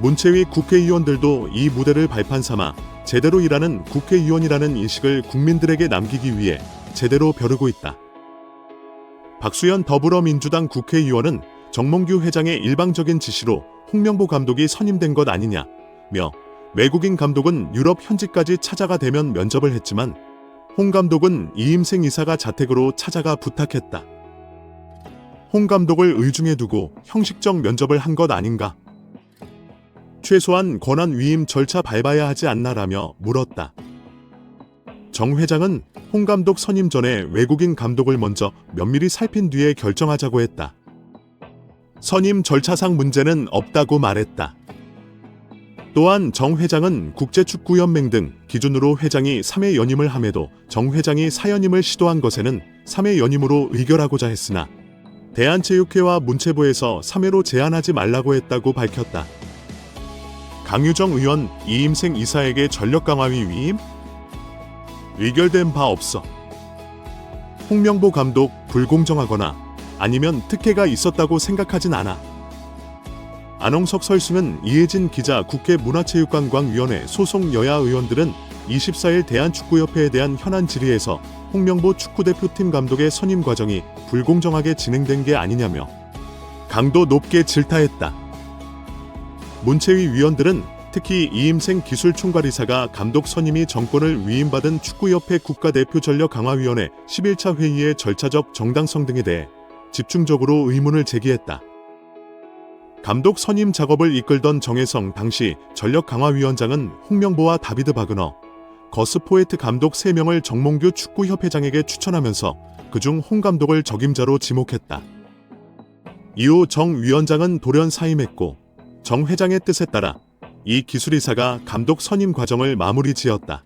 문체위 국회의원들도 이 무대를 발판 삼아 제대로 일하는 국회의원이라는 인식을 국민들에게 남기기 위해 제대로 벼르고 있다. 박수현 더불어민주당 국회의원은 정몽규 회장의 일방적인 지시로 홍명보 감독이 선임된 것 아니냐며 외국인 감독은 유럽 현지까지 찾아가 대면 면접을 했지만 홍 감독은 이임생 이사가 자택으로 찾아가 부탁했다. 홍 감독을 의중에 두고 형식적 면접을 한 것 아닌가? 최소한 권한 위임 절차 밟아야 하지 않나라며 물었다. 정 회장은 홍 감독 선임 전에 외국인 감독을 먼저 면밀히 살핀 뒤에 결정하자고 했다. 선임 절차상 문제는 없다고 말했다. 또한 정 회장은 국제축구연맹 등 기준으로 회장이 3회 연임을 함에도 정 회장이 4연임을 시도한 것에는 3회 연임으로 의결하고자 했으나 대한체육회와 문체부에서 3회로 제한하지 말라고 했다고 밝혔다. 강유정 의원 이임생 이사에게 전력강화위 위임? 의결된 바 없어. 홍명보 감독 불공정하거나 아니면 특혜가 있었다고 생각하진 않아. 안홍석 설승은 이혜진 기자 국회 문화체육관광위원회 소속 여야 의원들은 24일 대한축구협회에 대한 현안 질의에서 홍명보 축구대표팀 감독의 선임 과정이 불공정하게 진행된 게 아니냐며 강도 높게 질타했다. 문체위 위원들은 특히 이임생 기술총괄이사가 감독 선임이 정권을 위임받은 축구협회 국가대표전력강화위원회 11차 회의의 절차적 정당성 등에 대해 집중적으로 의문을 제기했다. 감독 선임 작업을 이끌던 정혜성 당시 전력강화위원장은 홍명보와 다비드 바그너, 거스 포에트 감독 3명을 정몽규 축구협회장에게 추천하면서 그중 홍 감독을 적임자로 지목했다. 이후 정 위원장은 돌연 사임했고 정 회장의 뜻에 따라 이 기술이사가 감독 선임 과정을 마무리 지었다.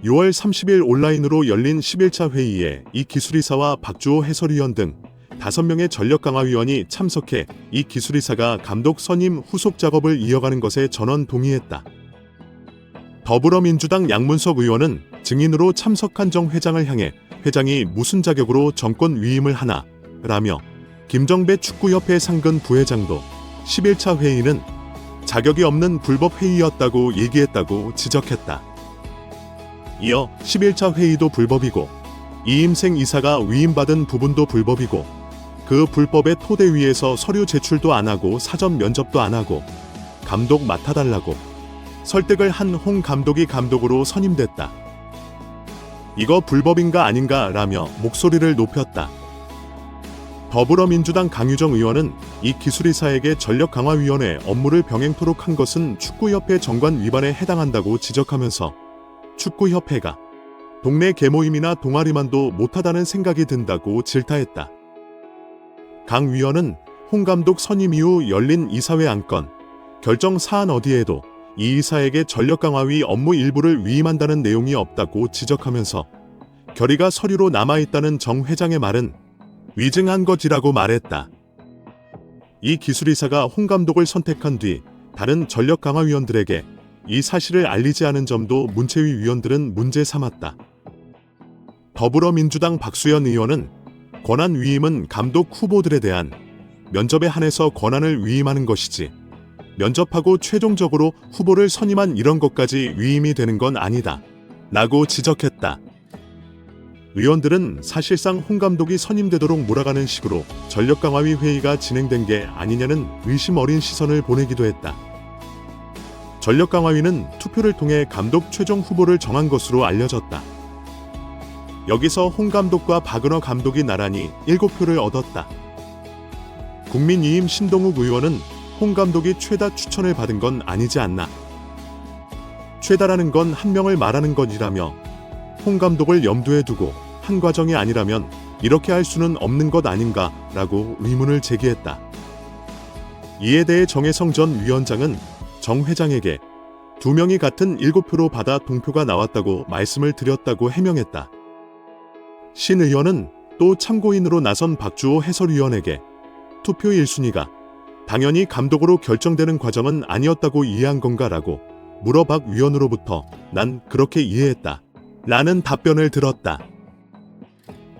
6월 30일 온라인으로 열린 11차 회의에 이 기술이사와 박주호 해설위원 등 5명의 전력강화위원이 참석해 이 기술이사가 감독 선임 후속 작업을 이어가는 것에 전원 동의했다. 더불어민주당 양문석 의원은 증인으로 참석한 정 회장을 향해 회장이 무슨 자격으로 정권 위임을 하나 라며 김정배 축구협회 상근 부회장도 11차 회의는 자격이 없는 불법 회의였다고 얘기했다고 지적했다. 이어 11차 회의도 불법이고 이임생 이사가 위임받은 부분도 불법이고 그 불법의 토대 위에서 서류 제출도 안 하고 사전 면접도 안 하고 감독 맡아달라고 설득을 한 홍 감독이 감독으로 선임됐다. 이거 불법인가 아닌가 라며 목소리를 높였다. 더불어민주당 강유정 의원은 이 기술이사에게 전력강화위원회 업무를 병행토록 한 것은 축구협회 정관 위반에 해당한다고 지적하면서 축구협회가 동네 계모임이나 동아리만도 못하다는 생각이 든다고 질타했다. 강 위원은 홍 감독 선임 이후 열린 이사회 안건, 결정 사안 어디에도 이 이사에게 전력강화위 업무 일부를 위임한다는 내용이 없다고 지적하면서 결의가 서류로 남아있다는 정 회장의 말은 위증한 것이라고 말했다. 이 기술이사가 홍 감독을 선택한 뒤 다른 전력강화위원들에게 이 사실을 알리지 않은 점도 문체위 위원들은 문제 삼았다. 더불어민주당 박수현 의원은 권한 위임은 감독 후보들에 대한 면접에 한해서 권한을 위임하는 것이지 면접하고 최종적으로 후보를 선임한 이런 것까지 위임이 되는 건 아니다 라고 지적했다. 의원들은 사실상 홍 감독이 선임되도록 몰아가는 식으로 전력강화위 회의가 진행된 게 아니냐는 의심 어린 시선을 보내기도 했다. 전력강화위는 투표를 통해 감독 최종 후보를 정한 것으로 알려졌다. 여기서 홍 감독과 박은호 감독이 나란히 7표를 얻었다. 국민의힘 신동욱 의원은 홍 감독이 최다 추천을 받은 건 아니지 않나. 최다라는 건 한 명을 말하는 것이라며 홍 감독을 염두에 두고 한 과정이 아니라면 이렇게 할 수는 없는 것 아닌가라고 의문을 제기했다. 이에 대해 정혜성 전 위원장은 정 회장에게 2명이 같은 7표로 받아 동표가 나왔다고 말씀을 드렸다고 해명했다. 신 의원은 또 참고인으로 나선 박주호 해설위원에게 투표 1순위가 당연히 감독으로 결정되는 과정은 아니었다고 이해한 건가라고 물어 박 위원으로부터 난 그렇게 이해했다 라는 답변을 들었다.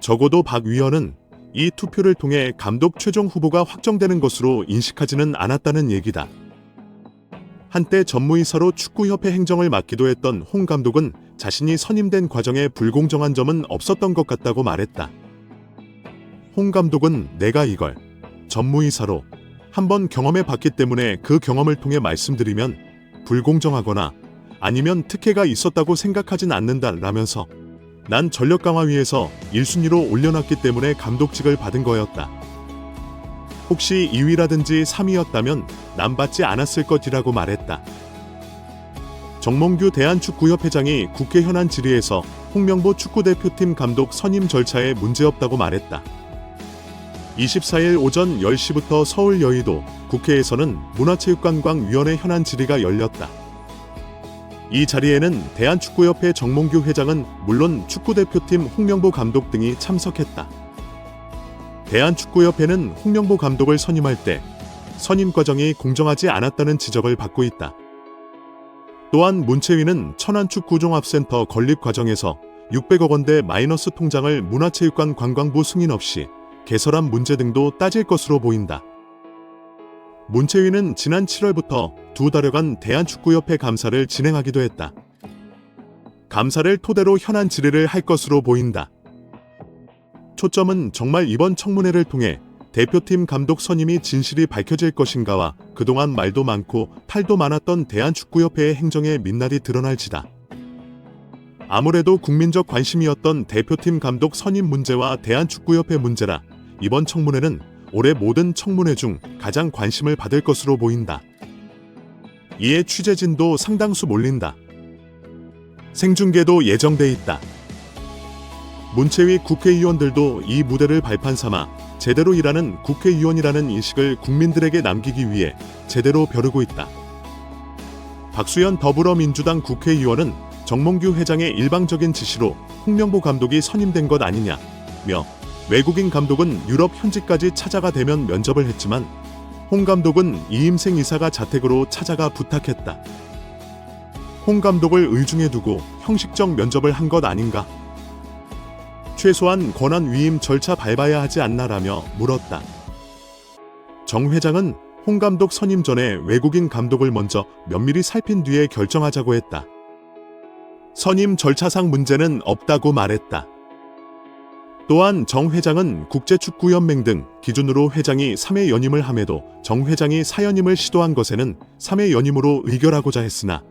적어도 박 위원은 이 투표를 통해 감독 최종 후보가 확정되는 것으로 인식하지는 않았다는 얘기다. 한때 전무이사로 축구협회 행정을 맡기도 했던 홍 감독은 자신이 선임된 과정에 불공정한 점은 없었던 것 같다고 말했다. 홍 감독은 내가 이걸 전무이사로 한번 경험해 봤기 때문에 그 경험을 통해 말씀드리면 불공정하거나 아니면 특혜가 있었다고 생각하진 않는다라면서 난 전력강화위에서 1순위로 올려놨기 때문에 감독직을 받은 거였다. 혹시 2위라든지 3위였다면 난 받지 않았을 것이라고 말했다. 정몽규 대한축구협회장이 국회 현안 질의에서 홍명보 축구대표팀 감독 선임 절차에 문제없다고 말했다. 24일 오전 10시부터 서울 여의도 국회에서는 문화체육관광위원회 현안 질의가 열렸다. 이 자리에는 대한축구협회 정몽규 회장은 물론 축구대표팀 홍명보 감독 등이 참석했다. 대한축구협회는 홍명보 감독을 선임할 때 선임 과정이 공정하지 않았다는 지적을 받고 있다. 또한 문체위는 천안축구종합센터 건립 과정에서 600억 원대 마이너스 통장을 문화체육관광부 승인 없이 개설한 문제 등도 따질 것으로 보인다. 문체위는 지난 7월부터 2달여간 대한축구협회 감사를 진행하기도 했다. 감사를 토대로 현안 질의를 할 것으로 보인다. 초점은 정말 이번 청문회를 통해 대표팀 감독 선임이 진실이 밝혀질 것인가와 그동안 말도 많고 탈도 많았던 대한축구협회의 행정에 민날이 드러날지다. 아무래도 국민적 관심이었던 대표팀 감독 선임 문제와 대한축구협회 문제라 이번 청문회는 올해 모든 청문회 중 가장 관심을 받을 것으로 보인다. 이에 취재진도 상당수 몰린다. 생중계도 예정돼 있다. 문체위 국회의원들도 이 무대를 발판 삼아 제대로 일하는 국회의원이라는 인식을 국민들에게 남기기 위해 제대로 벼르고 있다. 박수현 더불어민주당 국회의원은 정몽규 회장의 일방적인 지시로 홍명보 감독이 선임된 것 아니냐며 외국인 감독은 유럽 현지까지 찾아가 대면 면접을 했지만 홍 감독은 이임생 이사가 자택으로 찾아가 부탁했다. 홍 감독을 의중에 두고 형식적 면접을 한 것 아닌가? 최소한 권한 위임 절차 밟아야 하지 않나라며 물었다. 정 회장은 홍 감독 선임 전에 외국인 감독을 먼저 면밀히 살핀 뒤에 결정하자고 했다. 선임 절차상 문제는 없다고 말했다. 또한 정 회장은 국제축구연맹 등 기준으로 회장이 3회 연임을 함에도 정 회장이 4연임을 시도한 것에는 3회 연임으로 의결하고자 했으나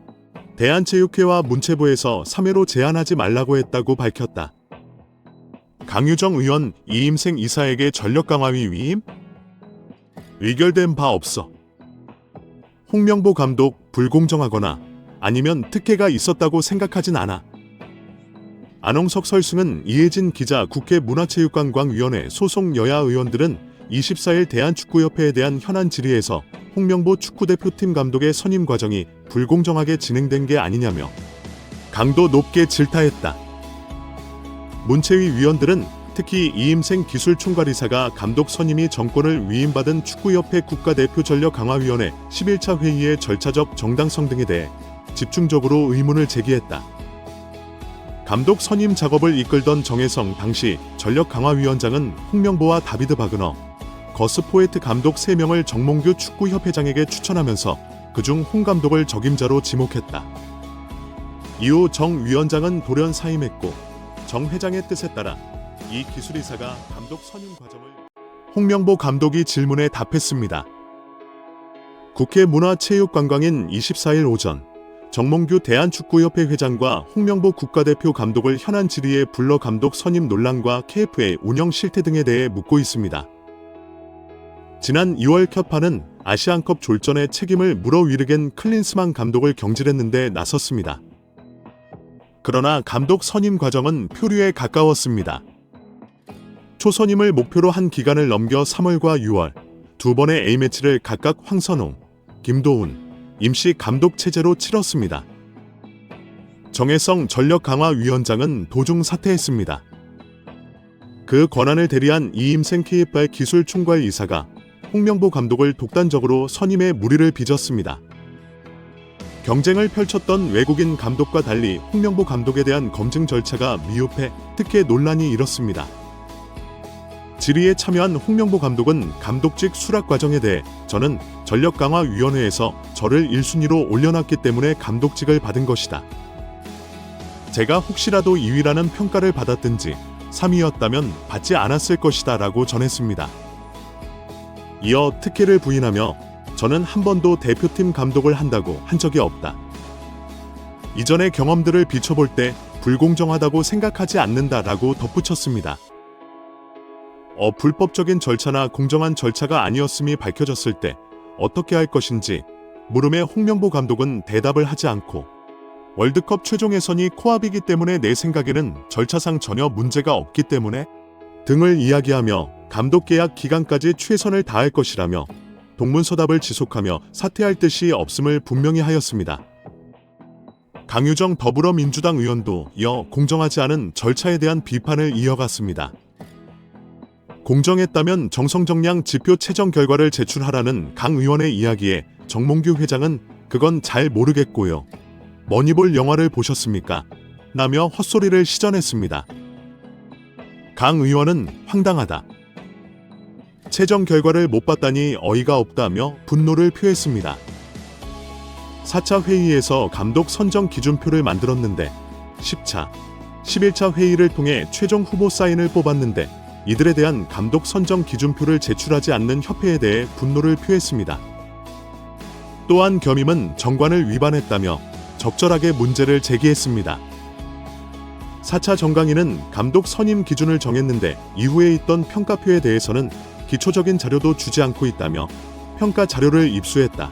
대한체육회와 문체부에서 3회로 제한하지 말라고 했다고 밝혔다. 강유정 의원 이임생 이사에게 전력강화위 위임? 의결된 바 없어. 홍명보 감독 불공정하거나 아니면 특혜가 있었다고 생각하진 않아. 안홍석 설승은 이혜진 기자 국회 문화체육관광위원회 소속 여야 의원들은 24일 대한축구협회에 대한 현안 질의에서 홍명보 축구대표팀 감독의 선임 과정이 불공정하게 진행된 게 아니냐며 강도 높게 질타했다. 문체위 위원들은 특히 이임생 기술총괄이사가 감독 선임이 정권을 위임받은 축구협회 국가대표전력강화위원회 11차 회의의 절차적 정당성 등에 대해 집중적으로 의문을 제기했다. 감독 선임 작업을 이끌던 정혜성 당시 전력강화위원장은 홍명보와 다비드 바그너, 거스 포에트 감독 3명을 정몽규 축구협회장에게 추천하면서 그중 홍 감독을 적임자로 지목했다. 이후 정 위원장은 돌연 사임했고 정 회장의 뜻에 따라 이 기술이사가 감독 선임 과정을 홍명보 감독이 질문에 답했습니다. 국회 문화체육관광인 24일 오전 정몽규 대한축구협회 회장과 홍명보 국가대표 감독을 현안 질의에 불러 감독 선임 논란과 KFA 운영 실태 등에 대해 묻고 있습니다. 지난 2월 켜파는 아시안컵 졸전의 책임을 물어 위르겐 클린스만 감독을 경질했는데 나섰습니다. 그러나 감독 선임 과정은 표류에 가까웠습니다. 초선임을 목표로 한 기간을 넘겨 3월과 6월 두 번의 A매치를 각각 황선홍, 김도훈, 임시 감독 체제로 치렀습니다. 정혜성 전력강화위원장은 도중 사퇴했습니다. 그 권한을 대리한 이임생 KFA 기술총괄 이사가 홍명보 감독을 독단적으로 선임에 무리를 빚었습니다. 경쟁을 펼쳤던 외국인 감독과 달리 홍명보 감독에 대한 검증 절차가 미흡해 특혜 논란이 일었습니다. 질의에 참여한 홍명보 감독은 감독직 수락 과정에 대해 저는 전력강화위원회에서 저를 1순위로 올려놨기 때문에 감독직을 받은 것이다. 제가 혹시라도 2위라는 평가를 받았든지 3위였다면 받지 않았을 것이다 라고 전했습니다. 이어 특혜를 부인하며 저는 한 번도 대표팀 감독을 한다고 한 적이 없다. 이전의 경험들을 비춰볼 때 불공정하다고 생각하지 않는다라고 덧붙였습니다. 불법적인 절차나 공정한 절차가 아니었음이 밝혀졌을 때 어떻게 할 것인지 물음에 홍명보 감독은 대답을 하지 않고 월드컵 최종 예선이 코앞이기 때문에 내 생각에는 절차상 전혀 문제가 없기 때문에 등을 이야기하며 감독 계약 기간까지 최선을 다할 것이라며 동문서답을 지속하며 사퇴할 뜻이 없음을 분명히 하였습니다. 강유정 더불어민주당 의원도 이어 공정하지 않은 절차에 대한 비판을 이어갔습니다. 공정했다면 정성정량 지표 채정 결과를 제출하라는 강 의원의 이야기에 정몽규 회장은 그건 잘 모르겠고요. 머니볼 영화를 보셨습니까? 라며 헛소리를 시전했습니다. 강 의원은 황당하다. 채정 결과를 못 봤다니 어이가 없다며 분노를 표했습니다. 4차 회의에서 감독 선정 기준표를 만들었는데 10차, 11차 회의를 통해 최종 후보 사인을 뽑았는데 이들에 대한 감독 선정 기준표를 제출하지 않는 협회에 대해 분노를 표했습니다. 또한 겸임은 정관을 위반했다며 적절하게 문제를 제기했습니다. 4차 정강위는 감독 선임 기준을 정했는데 이후에 있던 평가표에 대해서는 기초적인 자료도 주지 않고 있다며 평가 자료를 입수했다.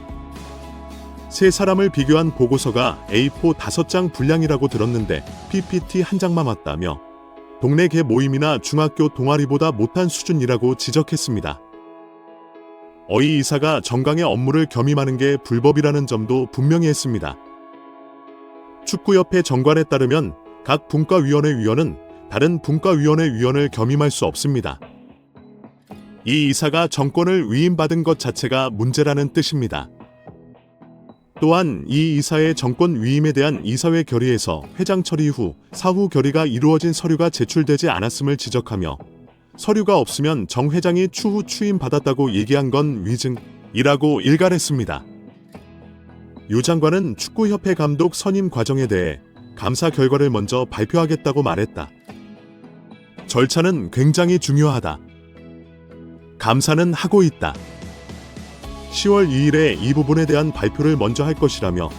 세 사람을 비교한 보고서가 A4 5장 분량이라고 들었는데 PPT 한 장만 왔다며 동네 개 모임이나 중학교 동아리보다 못한 수준이라고 지적했습니다. 어이 이사가 정강의 업무를 겸임하는 게 불법이라는 점도 분명히 했습니다. 축구협회 정관에 따르면 각 분과위원회 위원은 다른 분과위원회 위원을 겸임할 수 없습니다. 이 이사가 정권을 위임받은 것 자체가 문제라는 뜻입니다. 또한 이 이사의 정권 위임에 대한 이사회 결의에서 회장 처리 후 사후 결의가 이루어진 서류가 제출되지 않았음을 지적하며 서류가 없으면 정 회장이 추후 추임받았다고 얘기한 건 위증이라고 일갈했습니다. 유 장관은 축구협회 감독 선임 과정에 대해 감사 결과를 먼저 발표하겠다고 말했다. 절차는 굉장히 중요하다. 감사는 하고 있다. 10월 2일에 이 부분에 대한 발표를 먼저 할 것이라며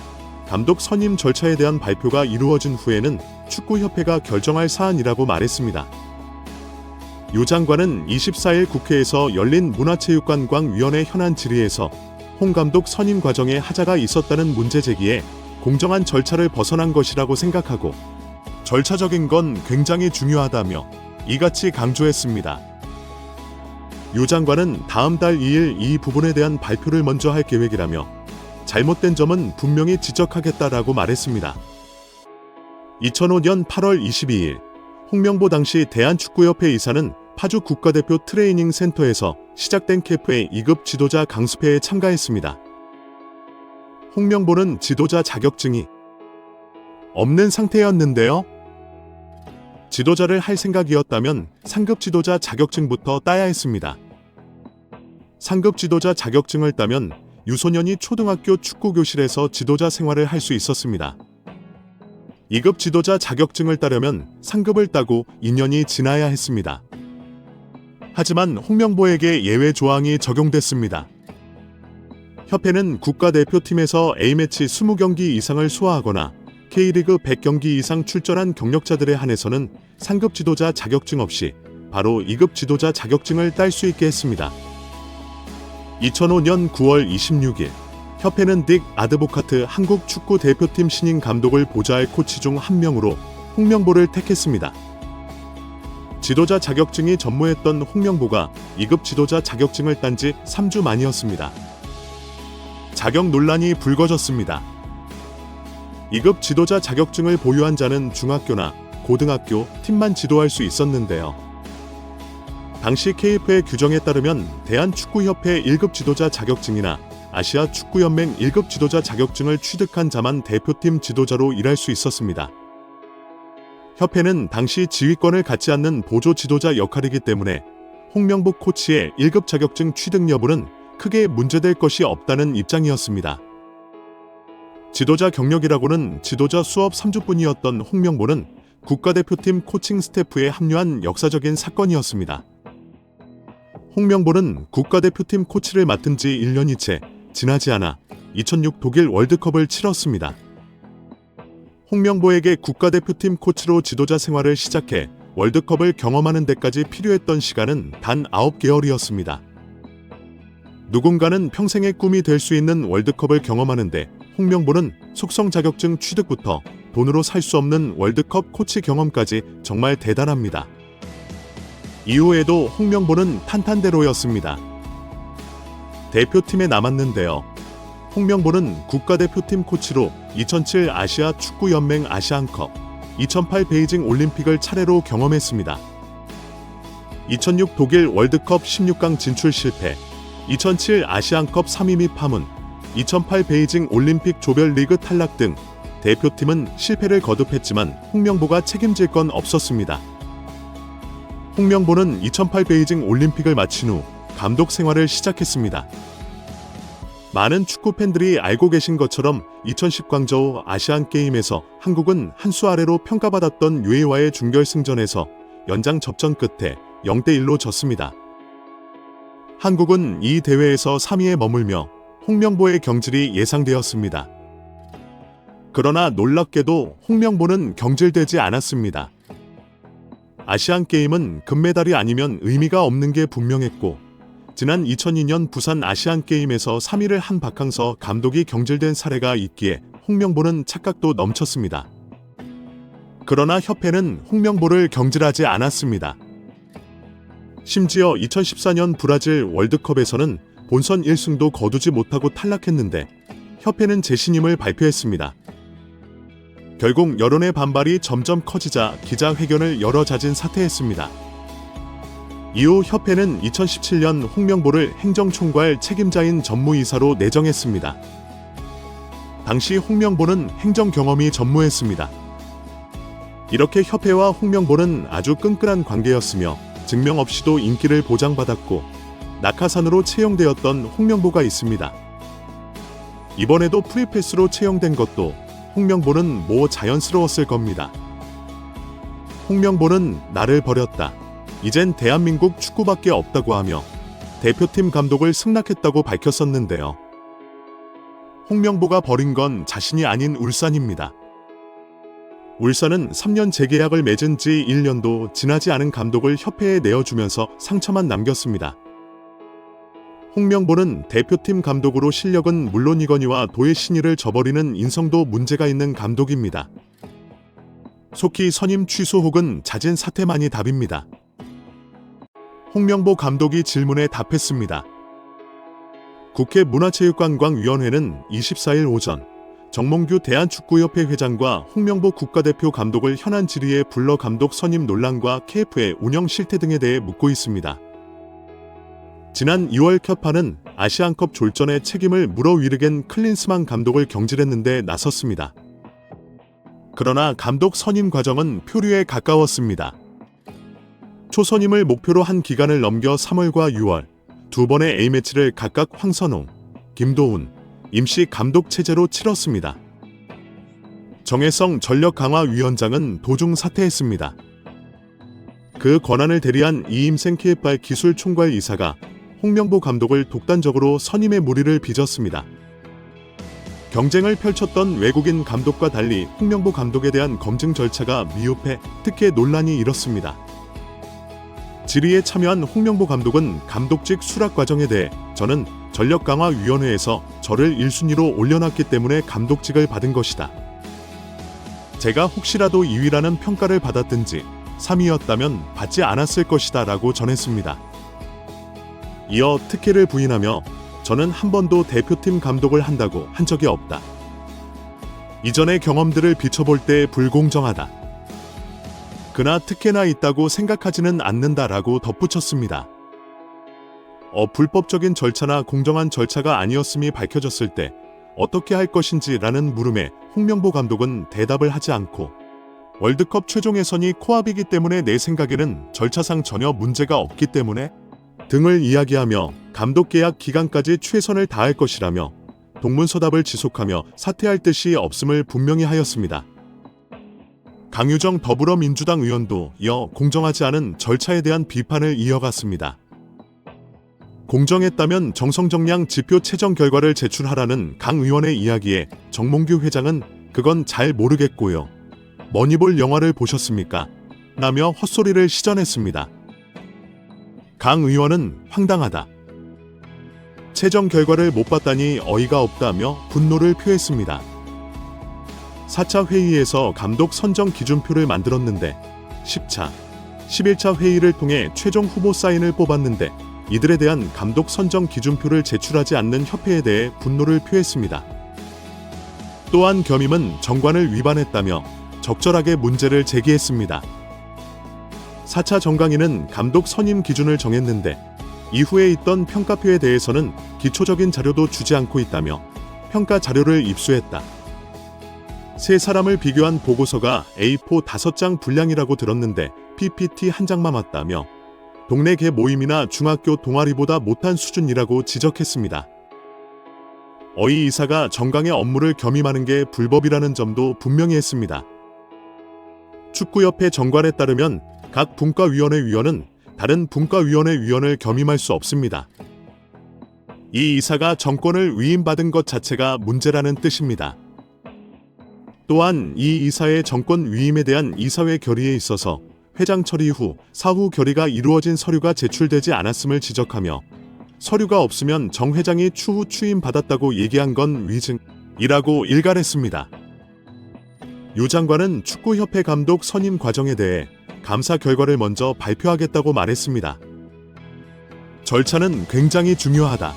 감독 선임 절차에 대한 발표가 이루어진 후에는 축구협회가 결정할 사안이라고 말했습니다. 유 장관은 24일 국회에서 열린 문화체육관광위원회 현안 질의에서 홍 감독 선임 과정에 하자가 있었다는 문제 제기에 공정한 절차를 벗어난 것이라고 생각하고 절차적인 건 굉장히 중요하다며 이같이 강조했습니다. 유 장관은 다음 달 2일 이 부분에 대한 발표를 먼저 할 계획이라며 잘못된 점은 분명히 지적하겠다라고 말했습니다. 2005년 8월 22일 홍명보 당시 대한축구협회 이사는 파주 국가대표 트레이닝 센터에서 시작된 KFA 2급 지도자 강습회에 참가했습니다. 홍명보는 지도자 자격증이 없는 상태였는데요. 지도자를 할 생각이었다면 상급 지도자 자격증부터 따야 했습니다. 상급 지도자 자격증을 따면 유소년이 초등학교 축구교실에서 지도자 생활을 할 수 있었습니다. 2급 지도자 자격증을 따려면 상급을 따고 2년이 지나야 했습니다. 하지만 홍명보에게 예외 조항이 적용됐습니다. 협회는 국가대표팀에서 A매치 20경기 이상을 소화하거나 K리그 100경기 이상 출전한 경력자들에 한해서는 상급 지도자 자격증 없이 바로 2급 지도자 자격증을 딸 수 있게 했습니다. 2005년 9월 26일 협회는 딕 아드보카트 한국 축구 대표팀 신인 감독을 보좌할 코치 중 한 명으로 홍명보를 택했습니다. 지도자 자격증이 전무했던 홍명보가 2급 지도자 자격증을 딴 지 3주 만이었습니다. 자격 논란이 불거졌습니다. 2급 지도자 자격증을 보유한 자는 중학교나 고등학교 팀만 지도할 수 있었는데요. 당시 KF의 규정에 따르면 대한축구협회 1급 지도자 자격증이나 아시아 축구연맹 1급 지도자 자격증을 취득한 자만 대표팀 지도자로 일할 수 있었습니다. 협회는 당시 지휘권을 갖지 않는 보조 지도자 역할이기 때문에 홍명보 코치의 1급 자격증 취득 여부는 크게 문제될 것이 없다는 입장이었습니다. 지도자 경력이라고는 지도자 수업 3주뿐이었던 홍명보는 국가대표팀 코칭 스태프에 합류한 역사적인 사건이었습니다. 홍명보는 국가대표팀 코치를 맡은 지 1년이 채 지나지 않아 2006 독일 월드컵을 치렀습니다. 홍명보에게 국가대표팀 코치로 지도자 생활을 시작해 월드컵을 경험하는 데까지 필요했던 시간은 단 9개월이었습니다. 누군가는 평생의 꿈이 될 수 있는 월드컵을 경험하는데 홍명보는 속성 자격증 취득부터 돈으로 살 수 없는 월드컵 코치 경험까지 정말 대단합니다. 이후에도 홍명보는 탄탄대로였습니다. 대표팀에 남았는데요. 홍명보는 국가대표팀 코치로 2007 아시아 축구연맹 아시안컵, 2008 베이징 올림픽을 차례로 경험했습니다. 2006 독일 월드컵 16강 진출 실패, 2007 아시안컵 3위 및 파문, 2008 베이징 올림픽 조별리그 탈락 등 대표팀은 실패를 거듭했지만 홍명보가 책임질 건 없었습니다. 홍명보는 2008 베이징 올림픽을 마친 후 감독 생활을 시작했습니다. 많은 축구 팬들이 알고 계신 것처럼 2010 광저우 아시안게임에서 한국은 한 수 아래로 평가받았던 UAE와의 준결승전에서 연장 접전 끝에 0대1로 졌습니다. 한국은 이 대회에서 3위에 머물며 홍명보의 경질이 예상되었습니다. 그러나 놀랍게도 홍명보는 경질되지 않았습니다. 아시안게임은 금메달이 아니면 의미가 없는 게 분명했고 지난 2002년 부산 아시안게임에서 3위를 한 박항서 감독이 경질된 사례가 있기에 홍명보는 착각도 넘쳤습니다. 그러나 협회는 홍명보를 경질하지 않았습니다. 심지어 2014년 브라질 월드컵에서는 본선 1승도 거두지 못하고 탈락했는데 협회는 재신임을 발표했습니다. 결국 여론의 반발이 점점 커지자 기자회견을 열어 자진 사퇴했습니다. 이후 협회는 2017년 홍명보를 행정총괄 책임자인 전무이사로 내정했습니다. 당시 홍명보는 행정 경험이 전무했습니다. 이렇게 협회와 홍명보는 아주 끈끈한 관계였으며 증명 없이도 인기를 보장받았고 낙하산으로 채용되었던 홍명보가 있습니다. 이번에도 프리패스로 채용된 것도 홍명보는 뭐 자연스러웠을 겁니다. 홍명보는 나를 버렸다. 이젠 대한민국 축구밖에 없다고 하며 대표팀 감독을 승낙했다고 밝혔었는데요. 홍명보가 버린 건 자신이 아닌 울산입니다. 울산은 3년 재계약을 맺은 지 1년도 지나지 않은 감독을 협회에 내어주면서 상처만 남겼습니다. 홍명보는 대표팀 감독으로 실력은 물론이거니와 도의 신의를 저버리는 인성도 문제가 있는 감독입니다. 속히 선임 취소 혹은 자진 사퇴만이 답입니다. 홍명보 감독이 질문에 답했습니다. 국회 문화체육관광위원회는 24일 오전 정몽규 대한축구협회 회장과 홍명보 국가대표 감독을 현안 질의에 불러 감독 선임 논란과 KF의 운영 실태 등에 대해 묻고 있습니다. 지난 2월 켜파는 아시안컵 졸전의 책임을 물어 위르겐 클린스만 감독을 경질했는데 나섰습니다. 그러나 감독 선임 과정은 표류에 가까웠습니다. 초선임을 목표로 한 기간을 넘겨 3월과 6월 두 번의 A매치를 각각 황선홍, 김도훈, 임시 감독 체제로 치렀습니다. 정혜성 전력강화위원장은 도중 사퇴했습니다. 그 권한을 대리한 이임생 KFR 기술총괄이사가 홍명보 감독을 독단적으로 선임의 무리를 빚었습니다. 경쟁을 펼쳤던 외국인 감독과 달리 홍명보 감독에 대한 검증 절차가 미흡해 특혜 논란이 일었습니다. 질의에 참여한 홍명보 감독은 감독직 수락 과정에 대해 저는 전력강화위원회에서 저를 1순위로 올려놨기 때문에 감독직을 받은 것이다. 제가 혹시라도 2위라는 평가를 받았든지 3위였다면 받지 않았을 것이다 라고 전했습니다. 이어 특혜를 부인하며 저는 한 번도 대표팀 감독을 한다고 한 적이 없다. 이전의 경험들을 비춰볼 때 불공정하다. 그나 특혜나 있다고 생각하지는 않는다라고 덧붙였습니다. 불법적인 절차나 공정한 절차가 아니었음이 밝혀졌을 때 어떻게 할 것인지라는 물음에 홍명보 감독은 대답을 하지 않고 월드컵 최종 예선이 코앞이기 때문에 내 생각에는 절차상 전혀 문제가 없기 때문에 등을 이야기하며 감독 계약 기간까지 최선을 다할 것이라며 동문서답을 지속하며 사퇴할 뜻이 없음을 분명히 하였습니다. 강유정 더불어민주당 의원도 이어 공정하지 않은 절차에 대한 비판을 이어갔습니다. 공정했다면 정성정량 지표 채정 결과를 제출하라는 강 의원의 이야기에 정몽규 회장은 그건 잘 모르겠고요. 머니볼 영화를 보셨습니까? 라며 헛소리를 시전했습니다. 강 의원은 황당하다. 채정 결과를 못 봤다니 어이가 없다며 분노를 표했습니다. 4차 회의에서 감독 선정 기준표를 만들었는데 10차, 11차 회의를 통해 최종 후보 사인을 뽑았는데 이들에 대한 감독 선정 기준표를 제출하지 않는 협회에 대해 분노를 표했습니다. 또한 겸임은 정관을 위반했다며 적절하게 문제를 제기했습니다. 4차 정강위는 감독 선임 기준을 정했는데 이후에 있던 평가표에 대해서는 기초적인 자료도 주지 않고 있다며 평가 자료를 입수했다. 세 사람을 비교한 보고서가 A4 5장 분량이라고 들었는데 PPT 한 장만 왔다며 동네 개 모임이나 중학교 동아리보다 못한 수준이라고 지적했습니다. 어이 이사가 정강의 업무를 겸임하는 게 불법이라는 점도 분명히 했습니다. 축구협회 정관에 따르면 각 분과위원회 위원은 다른 분과위원회 위원을 겸임할 수 없습니다. 이 이사가 정권을 위임받은 것 자체가 문제라는 뜻입니다. 또한 이 이사의 정권 위임에 대한 이사회 결의에 있어서 회장 처리 후 사후 결의가 이루어진 서류가 제출되지 않았음을 지적하며 서류가 없으면 정 회장이 추후 추임받았다고 얘기한 건 위증이라고 일갈했습니다. 유 장관은 축구협회 감독 선임 과정에 대해 감사 결과를 먼저 발표하겠다고 말했습니다. 절차는 굉장히 중요하다.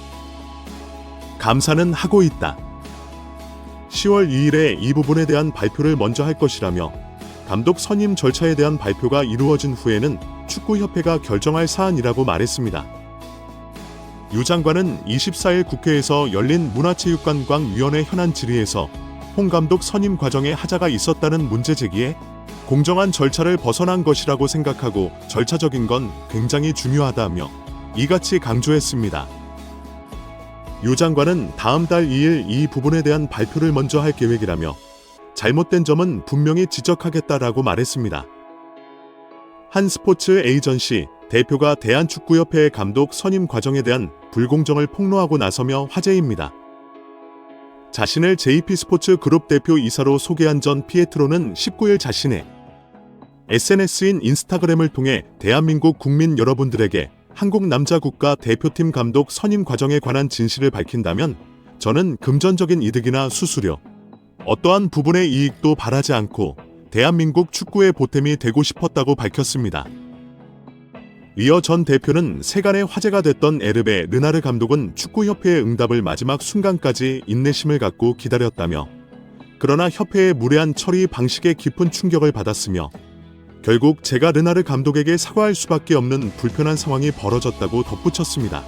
감사는 하고 있다. 10월 2일에 이 부분에 대한 발표를 먼저 할 것이라며 감독 선임 절차에 대한 발표가 이루어진 후에는 축구협회가 결정할 사안이라고 말했습니다. 유 장관은 24일 국회에서 열린 문화체육관광위원회 현안 질의에서 홍 감독 선임 과정에 하자가 있었다는 문제 제기에 공정한 절차를 벗어난 것이라고 생각하고 절차적인 건 굉장히 중요하다며 이같이 강조했습니다. 유 장관은 다음 달 2일 이 부분에 대한 발표를 먼저 할 계획이라며 잘못된 점은 분명히 지적하겠다라고 말했습니다. 한 스포츠 에이전시 대표가 대한축구협회의 감독 선임 과정에 대한 불공정을 폭로하고 나서며 화제입니다. 자신을 JP스포츠 그룹 대표 이사로 소개한 전 피에트로는 19일 자신의 SNS인 인스타그램을 통해 대한민국 국민 여러분들에게 한국 남자 국가 대표팀 감독 선임 과정에 관한 진실을 밝힌다면 저는 금전적인 이득이나 수수료, 어떠한 부분의 이익도 바라지 않고 대한민국 축구의 보탬이 되고 싶었다고 밝혔습니다. 이어 전 대표는 세간의 화제가 됐던 에르베 르나르 감독은 축구협회의 응답을 마지막 순간까지 인내심을 갖고 기다렸다며 그러나 협회의 무례한 처리 방식에 깊은 충격을 받았으며 결국 제가 르나르 감독에게 사과할 수밖에 없는 불편한 상황이 벌어졌다고 덧붙였습니다.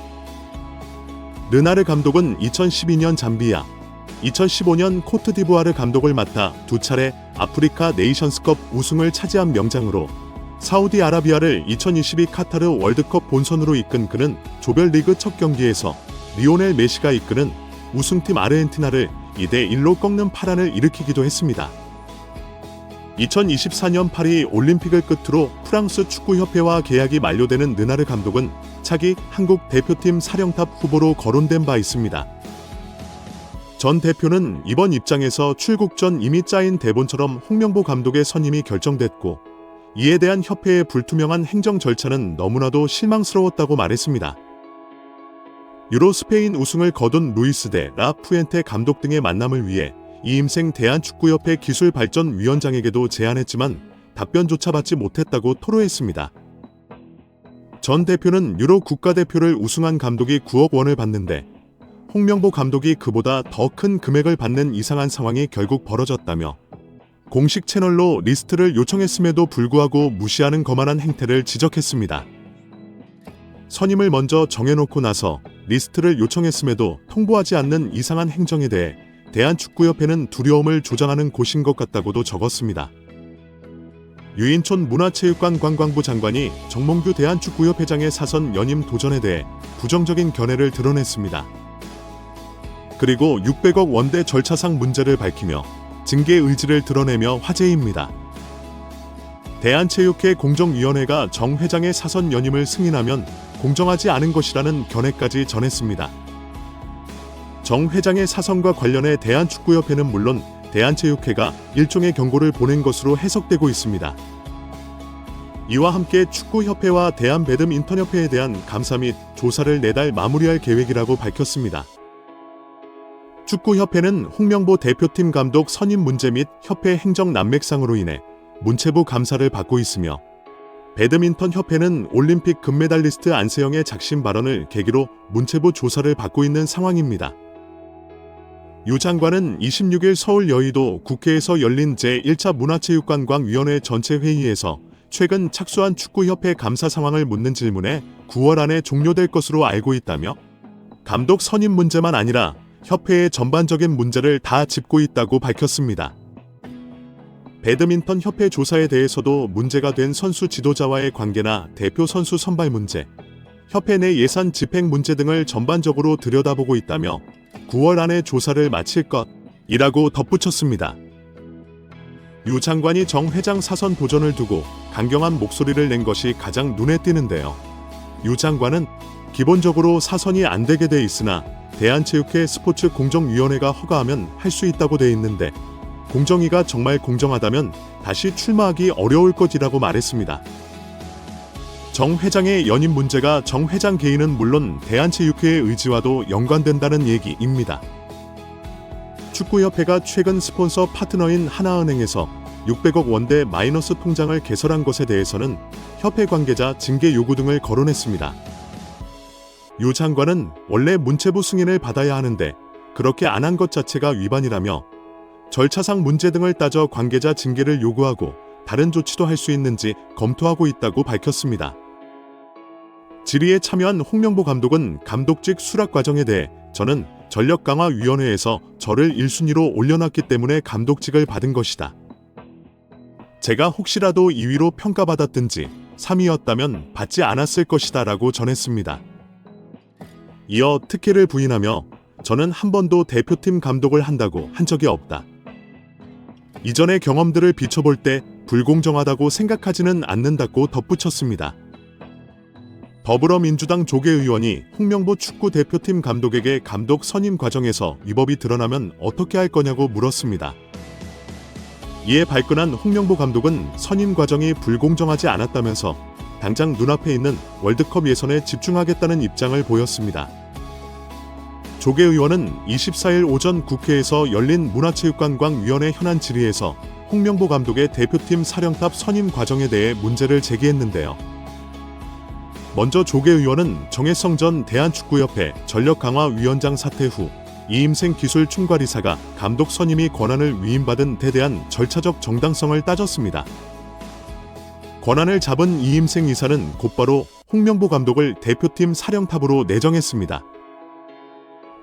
르나르 감독은 2012년 잠비아, 2015년 코트디부아르 감독을 맡아 두 차례 아프리카 네이션스컵 우승을 차지한 명장으로 사우디아라비아를 2022 카타르 월드컵 본선으로 이끈 그는 조별리그 첫 경기에서 리오넬 메시가 이끄는 우승팀 아르헨티나를 2대1로 꺾는 파란을 일으키기도 했습니다. 2024년 파리 올림픽을 끝으로 프랑스 축구협회와 계약이 만료되는 르나르 감독은 차기 한국 대표팀 사령탑 후보로 거론된 바 있습니다. 전 대표는 이번 입장에서 출국 전 이미 짜인 대본처럼 홍명보 감독의 선임이 결정됐고 이에 대한 협회의 불투명한 행정 절차는 너무나도 실망스러웠다고 말했습니다. 유로 스페인 우승을 거둔 루이스 데 라 푸엔테 감독 등의 만남을 위해 이임생 대한축구협회 기술발전위원장에게도 제안했지만 답변조차 받지 못했다고 토로했습니다. 전 대표는 유로 국가대표를 우승한 감독이 9억 원을 받는데 홍명보 감독이 그보다 더 큰 금액을 받는 이상한 상황이 결국 벌어졌다며 공식 채널로 리스트를 요청했음에도 불구하고 무시하는 거만한 행태를 지적했습니다. 선임을 먼저 정해놓고 나서 리스트를 요청했음에도 통보하지 않는 이상한 행정에 대해 대한축구협회는 두려움을 조장하는 곳인 것 같다고도 적었습니다. 유인촌 문화체육관광부 장관이 정몽규 대한축구협회장의 사선 연임 도전에 대해 부정적인 견해를 드러냈습니다. 그리고 600억 원대 절차상 문제를 밝히며 징계 의지를 드러내며 화제입니다. 대한체육회 공정위원회가 정 회장의 사선 연임을 승인하면 공정하지 않은 것이라는 견해까지 전했습니다. 정 회장의 사선과 관련해 대한축구협회는 물론 대한체육회가 일종의 경고를 보낸 것으로 해석되고 있습니다. 이와 함께 축구협회와 대한배드민턴협회에 대한 감사 및 조사를 내달 마무리할 계획이라고 밝혔습니다. 축구협회는 홍명보 대표팀 감독 선임 문제 및 협회 행정 난맥상으로 인해 문체부 감사를 받고 있으며 배드민턴협회는 올림픽 금메달리스트 안세영의 작심 발언을 계기로 문체부 조사를 받고 있는 상황입니다. 유 장관은 26일 서울 여의도 국회에서 열린 제1차 문화체육관광위원회 전체 회의에서 최근 착수한 축구협회 감사 상황을 묻는 질문에 9월 안에 종료될 것으로 알고 있다며 감독 선임 문제만 아니라 협회의 전반적인 문제를 다 짚고 있다고 밝혔습니다. 배드민턴 협회 조사에 대해서도 문제가 된 선수 지도자와의 관계나 대표 선수 선발 문제, 협회 내 예산 집행 문제 등을 전반적으로 들여다보고 있다며 9월 안에 조사를 마칠 것이라고 덧붙였습니다. 유 장관이 정 회장 사선 도전을 두고 강경한 목소리를 낸 것이 가장 눈에 띄는데요. 유 장관은 기본적으로 사선이 안 되게 돼 있으나 대한체육회 스포츠공정위원회가 허가하면 할 수 있다고 돼 있는데 공정위가 정말 공정하다면 다시 출마하기 어려울 것이라고 말했습니다. 정 회장의 연임 문제가 정 회장 개인은 물론 대한체육회의 의지와도 연관된다는 얘기입니다. 축구협회가 최근 스폰서 파트너인 하나은행에서 600억 원대 마이너스 통장을 개설한 것에 대해서는 협회 관계자 징계 요구 등을 거론했습니다. 유 장관은 원래 문체부 승인을 받아야 하는데 그렇게 안 한 것 자체가 위반이라며 절차상 문제 등을 따져 관계자 징계를 요구하고 다른 조치도 할 수 있는지 검토하고 있다고 밝혔습니다. 질의에 참여한 홍명보 감독은 감독직 수락 과정에 대해 저는 전력강화위원회에서 저를 1순위로 올려놨기 때문에 감독직을 받은 것이다. 제가 혹시라도 2위로 평가받았든지 3위였다면 받지 않았을 것이다 라고 전했습니다. 이어 특혜를 부인하며 저는 한 번도 대표팀 감독을 한다고 한 적이 없다. 이전의 경험들을 비춰볼 때 불공정하다고 생각하지는 않는다고 덧붙였습니다. 더불어민주당 조계 의원이 홍명보 축구대표팀 감독에게 감독 선임 과정에서 위법이 드러나면 어떻게 할 거냐고 물었습니다. 이에 발끈한 홍명보 감독은 선임 과정이 불공정하지 않았다면서 당장 눈앞에 있는 월드컵 예선에 집중하겠다는 입장을 보였습니다. 조계 의원은 24일 오전 국회에서 열린 문화체육관광위원회 현안 질의에서 홍명보 감독의 대표팀 사령탑 선임 과정에 대해 문제를 제기했는데요. 먼저 조계 의원은 정혜성 전 대한축구협회 전력강화위원장 사퇴 후 이임생 기술총괄이사가 감독 선임이 권한을 위임받은 데 대한 절차적 정당성을 따졌습니다. 권한을 잡은 이임생 이사는 곧바로 홍명보 감독을 대표팀 사령탑으로 내정했습니다.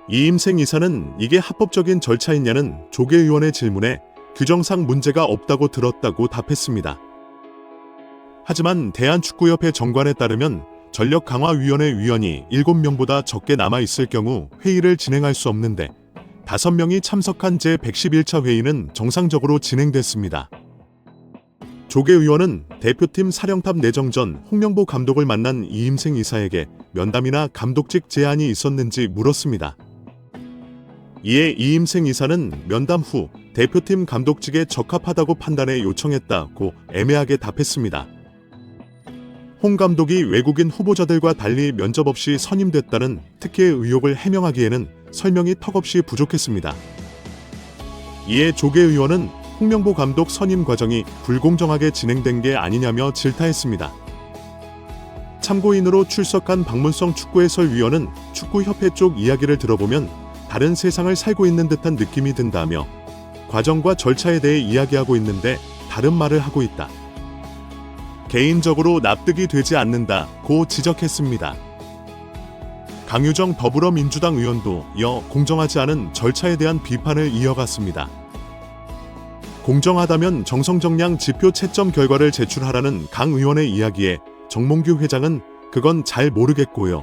이임생 이사는 이게 합법적인 절차이냐는 조계 의원의 질문에 규정상 문제가 없다고 들었다고 답했습니다. 하지만 대한축구협회 정관에 따르면 전력강화위원회 위원이 7명보다 적게 남아있을 경우 회의를 진행할 수 없는데 5명이 참석한 제111차 회의는 정상적으로 진행됐습니다. 조계 의원은 대표팀 사령탑 내정전 홍명보 감독을 만난 이임생 이사에게 면담이나 감독직 제안이 있었는지 물었습니다. 이에 이임생 이사는 면담 후 대표팀 감독직에 적합하다고 판단해 요청했다고 애매하게 답했습니다. 홍 감독이 외국인 후보자들과 달리 면접 없이 선임됐다는 특혜의 의혹을 해명하기에는 설명이 턱없이 부족했습니다. 이에 조계 의원은 홍명보 감독 선임 과정이 불공정하게 진행된 게 아니냐며 질타했습니다. 참고인으로 출석한 박문성 축구 해설위원은 축구협회 쪽 이야기를 들어보면 다른 세상을 살고 있는 듯한 느낌이 든다며 과정과 절차에 대해 이야기하고 있는데 다른 말을 하고 있다. 개인적으로 납득이 되지 않는다고 지적했습니다. 강유정 더불어민주당 의원도 이어 공정하지 않은 절차에 대한 비판을 이어갔습니다. 공정하다면 정성정량 지표 채점 결과를 제출하라는 강 의원의 이야기에 정몽규 회장은 그건 잘 모르겠고요.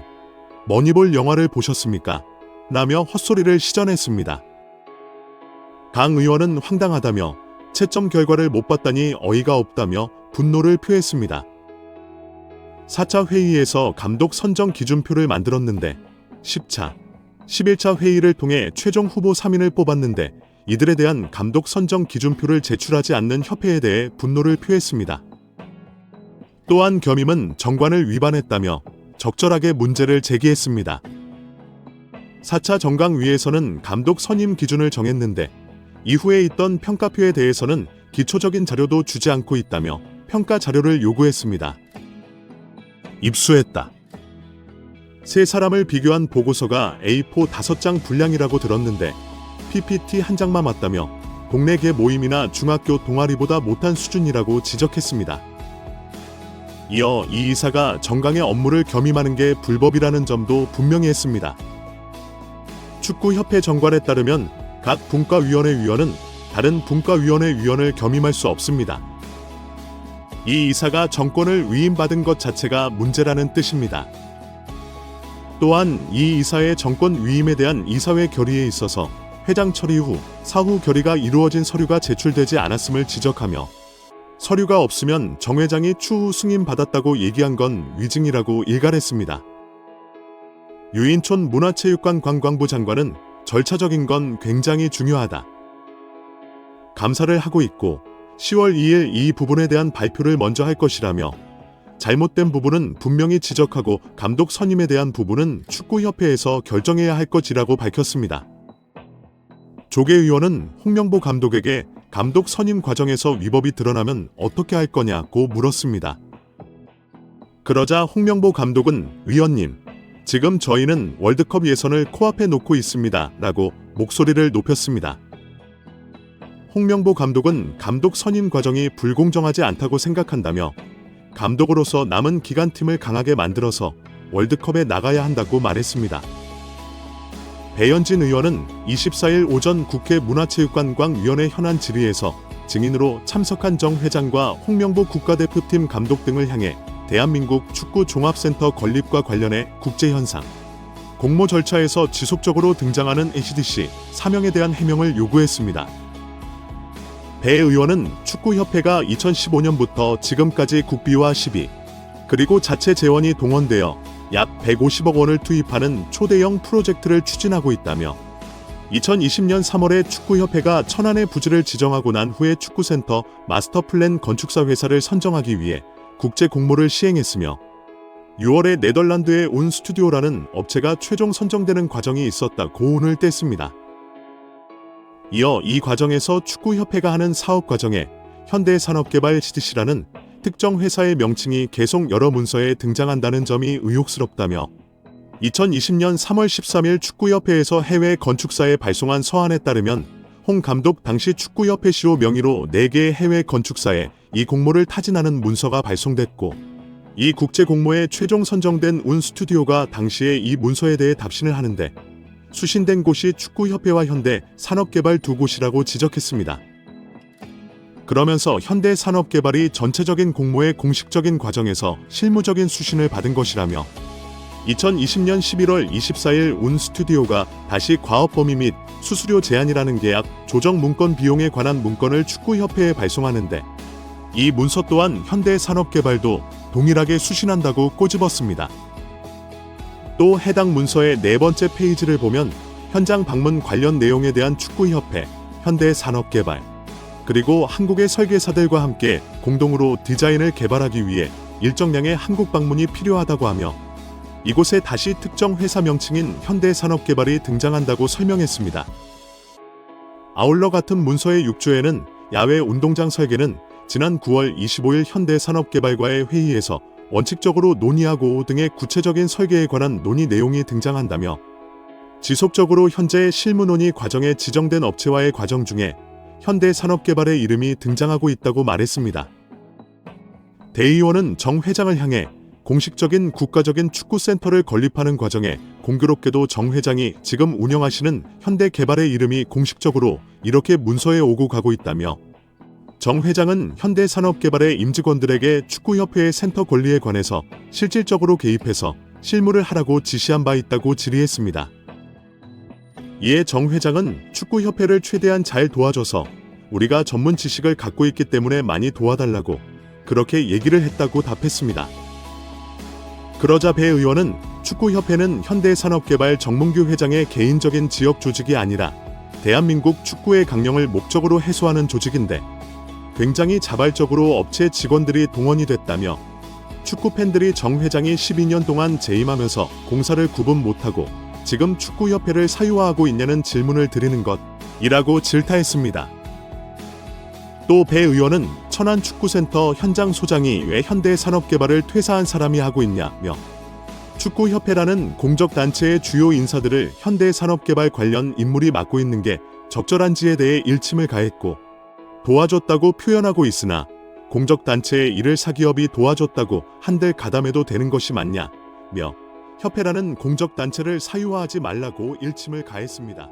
머니볼 영화를 보셨습니까? 라며 헛소리를 시전했습니다. 강 의원은 황당하다며 채점 결과를 못 봤다니 어이가 없다며 분노를 표했습니다. 4차 회의에서 감독 선정 기준표를 만들었는데 10차, 11차 회의를 통해 최종 후보 3인을 뽑았는데 이들에 대한 감독 선정 기준표를 제출하지 않는 협회에 대해 분노를 표했습니다. 또한 겸임은 정관을 위반했다며 적절하게 문제를 제기했습니다. 4차 정강위에서는 감독 선임 기준을 정했는데 이후에 있던 평가표에 대해서는 기초적인 자료도 주지 않고 있다며 평가 자료를 요구했습니다. 입수했다. 세 사람을 비교한 보고서가 A4 5장 분량이라고 들었는데 PPT 한 장만 맞다며 동네 개 모임이나 중학교 동아리보다 못한 수준이라고 지적했습니다. 이어 이 이사가 정강의 업무를 겸임하는 게 불법이라는 점도 분명히 했습니다. 축구협회 정관에 따르면 각 분과위원회 위원은 다른 분과위원회 위원을 겸임할 수 없습니다. 이 이사가 정권을 위임받은 것 자체가 문제라는 뜻입니다. 또한 이 이사의 정권 위임에 대한 이사회 결의에 있어서 회장 처리 후 사후 결의가 이루어진 서류가 제출되지 않았음을 지적하며 서류가 없으면 정 회장이 추후 승인받았다고 얘기한 건 위증이라고 일갈했습니다. 유인촌 문화체육관 관광부 장관은 절차적인 건 굉장히 중요하다. 감사를 하고 있고 10월 2일 이 부분에 대한 발표를 먼저 할 것이라며 잘못된 부분은 분명히 지적하고 감독 선임에 대한 부분은 축구협회에서 결정해야 할 것이라고 밝혔습니다. 조계 의원은 홍명보 감독에게 감독 선임 과정에서 위법이 드러나면 어떻게 할 거냐고 물었습니다. 그러자 홍명보 감독은 위원님, 지금 저희는 월드컵 예선을 코앞에 놓고 있습니다. 라고 목소리를 높였습니다. 홍명보 감독은 감독 선임 과정이 불공정하지 않다고 생각한다며 감독으로서 남은 기간팀을 강하게 만들어서 월드컵에 나가야 한다고 말했습니다. 배현진 의원은 24일 오전 국회 문화체육관광위원회 현안 질의에서 증인으로 참석한 정 회장과 홍명보 국가대표팀 감독 등을 향해 대한민국 축구 종합센터 건립과 관련해 국제현상, 공모 절차에서 지속적으로 등장하는 ACDC 사명에 대한 해명을 요구했습니다. 배 의원은 축구협회가 2015년부터 지금까지 국비와 시비, 그리고 자체 재원이 동원되어 약 150억 원을 투입하는 초대형 프로젝트를 추진하고 있다며 2020년 3월에 축구협회가 천안의 부지를 지정하고 난 후에 축구센터 마스터플랜 건축사 회사를 선정하기 위해 국제 공모를 시행했으며 6월에 네덜란드의 온 스튜디오라는 업체가 최종 선정되는 과정이 있었다 고운을 뗐습니다. 이어 이 과정에서 축구협회가 하는 사업 과정에 현대산업개발 CDC라는 특정 회사의 명칭이 계속 여러 문서에 등장한다는 점이 의혹스럽다며 2020년 3월 13일 축구협회에서 해외 건축사에 발송한 서한에 따르면 홍 감독 당시 축구협회 시로 명의로 4개의 해외 건축사에 이 공모를 타진하는 문서가 발송됐고 이 국제 공모에 최종 선정된 운 스튜디오가 당시에 이 문서에 대해 답신을 하는데 수신된 곳이 축구협회와 현대 산업개발 두 곳이라고 지적했습니다. 그러면서 현대 산업개발이 전체적인 공모의 공식적인 과정에서 실무적인 수신을 받은 것이라며 2020년 11월 24일 운 스튜디오가 다시 과업 범위 및 수수료 제한이라는 계약 조정 문건 비용에 관한 문건을 축구협회에 발송하는데 이 문서 또한 현대산업개발도 동일하게 수신한다고 꼬집었습니다. 또 해당 문서의 네 번째 페이지를 보면 현장 방문 관련 내용에 대한 축구협회, 현대산업개발, 그리고 한국의 설계사들과 함께 공동으로 디자인을 개발하기 위해 일정량의 한국 방문이 필요하다고 하며 이곳에 다시 특정 회사 명칭인 현대산업개발이 등장한다고 설명했습니다. 아울러 같은 문서의 6조에는 야외 운동장 설계는 지난 9월 25일 현대산업개발과의 회의에서 원칙적으로 논의하고 등의 구체적인 설계에 관한 논의 내용이 등장한다며 지속적으로 현재 실무 논의 과정에 지정된 업체와의 과정 중에 현대산업개발의 이름이 등장하고 있다고 말했습니다. 대 의원은 정 회장을 향해 공식적인 국가적인 축구센터를 건립하는 과정에 공교롭게도 정 회장이 지금 운영하시는 현대개발의 이름이 공식적으로 이렇게 문서에 오고 가고 있다며 정 회장은 현대산업개발의 임직원들에게 축구협회의 센터 권리에 관해서 실질적으로 개입해서 실무를 하라고 지시한 바 있다고 질의했습니다. 이에 정 회장은 축구협회를 최대한 잘 도와줘서 우리가 전문 지식을 갖고 있기 때문에 많이 도와달라고 그렇게 얘기를 했다고 답했습니다. 그러자 배 의원은 축구협회는 현대산업개발 정몽규 회장의 개인적인 지역 조직이 아니라 대한민국 축구의 강령을 목적으로 해소하는 조직인데 굉장히 자발적으로 업체 직원들이 동원이 됐다며 축구 팬들이 정 회장이 12년 동안 재임하면서 공사를 구분 못하고 지금 축구협회를 사유화하고 있냐는 질문을 드리는 것이라고 질타했습니다. 또 배 의원은 천안축구센터 현장 소장이 왜 현대산업개발을 퇴사한 사람이 하고 있냐며 축구협회라는 공적단체의 주요 인사들을 현대산업개발 관련 인물이 맡고 있는 게 적절한지에 대해 일침을 가했고 도와줬다고 표현하고 있으나 공적단체의 일을 사기업이 도와줬다고 한들 가담해도 되는 것이 맞냐며 협회라는 공적단체를 사유화하지 말라고 일침을 가했습니다.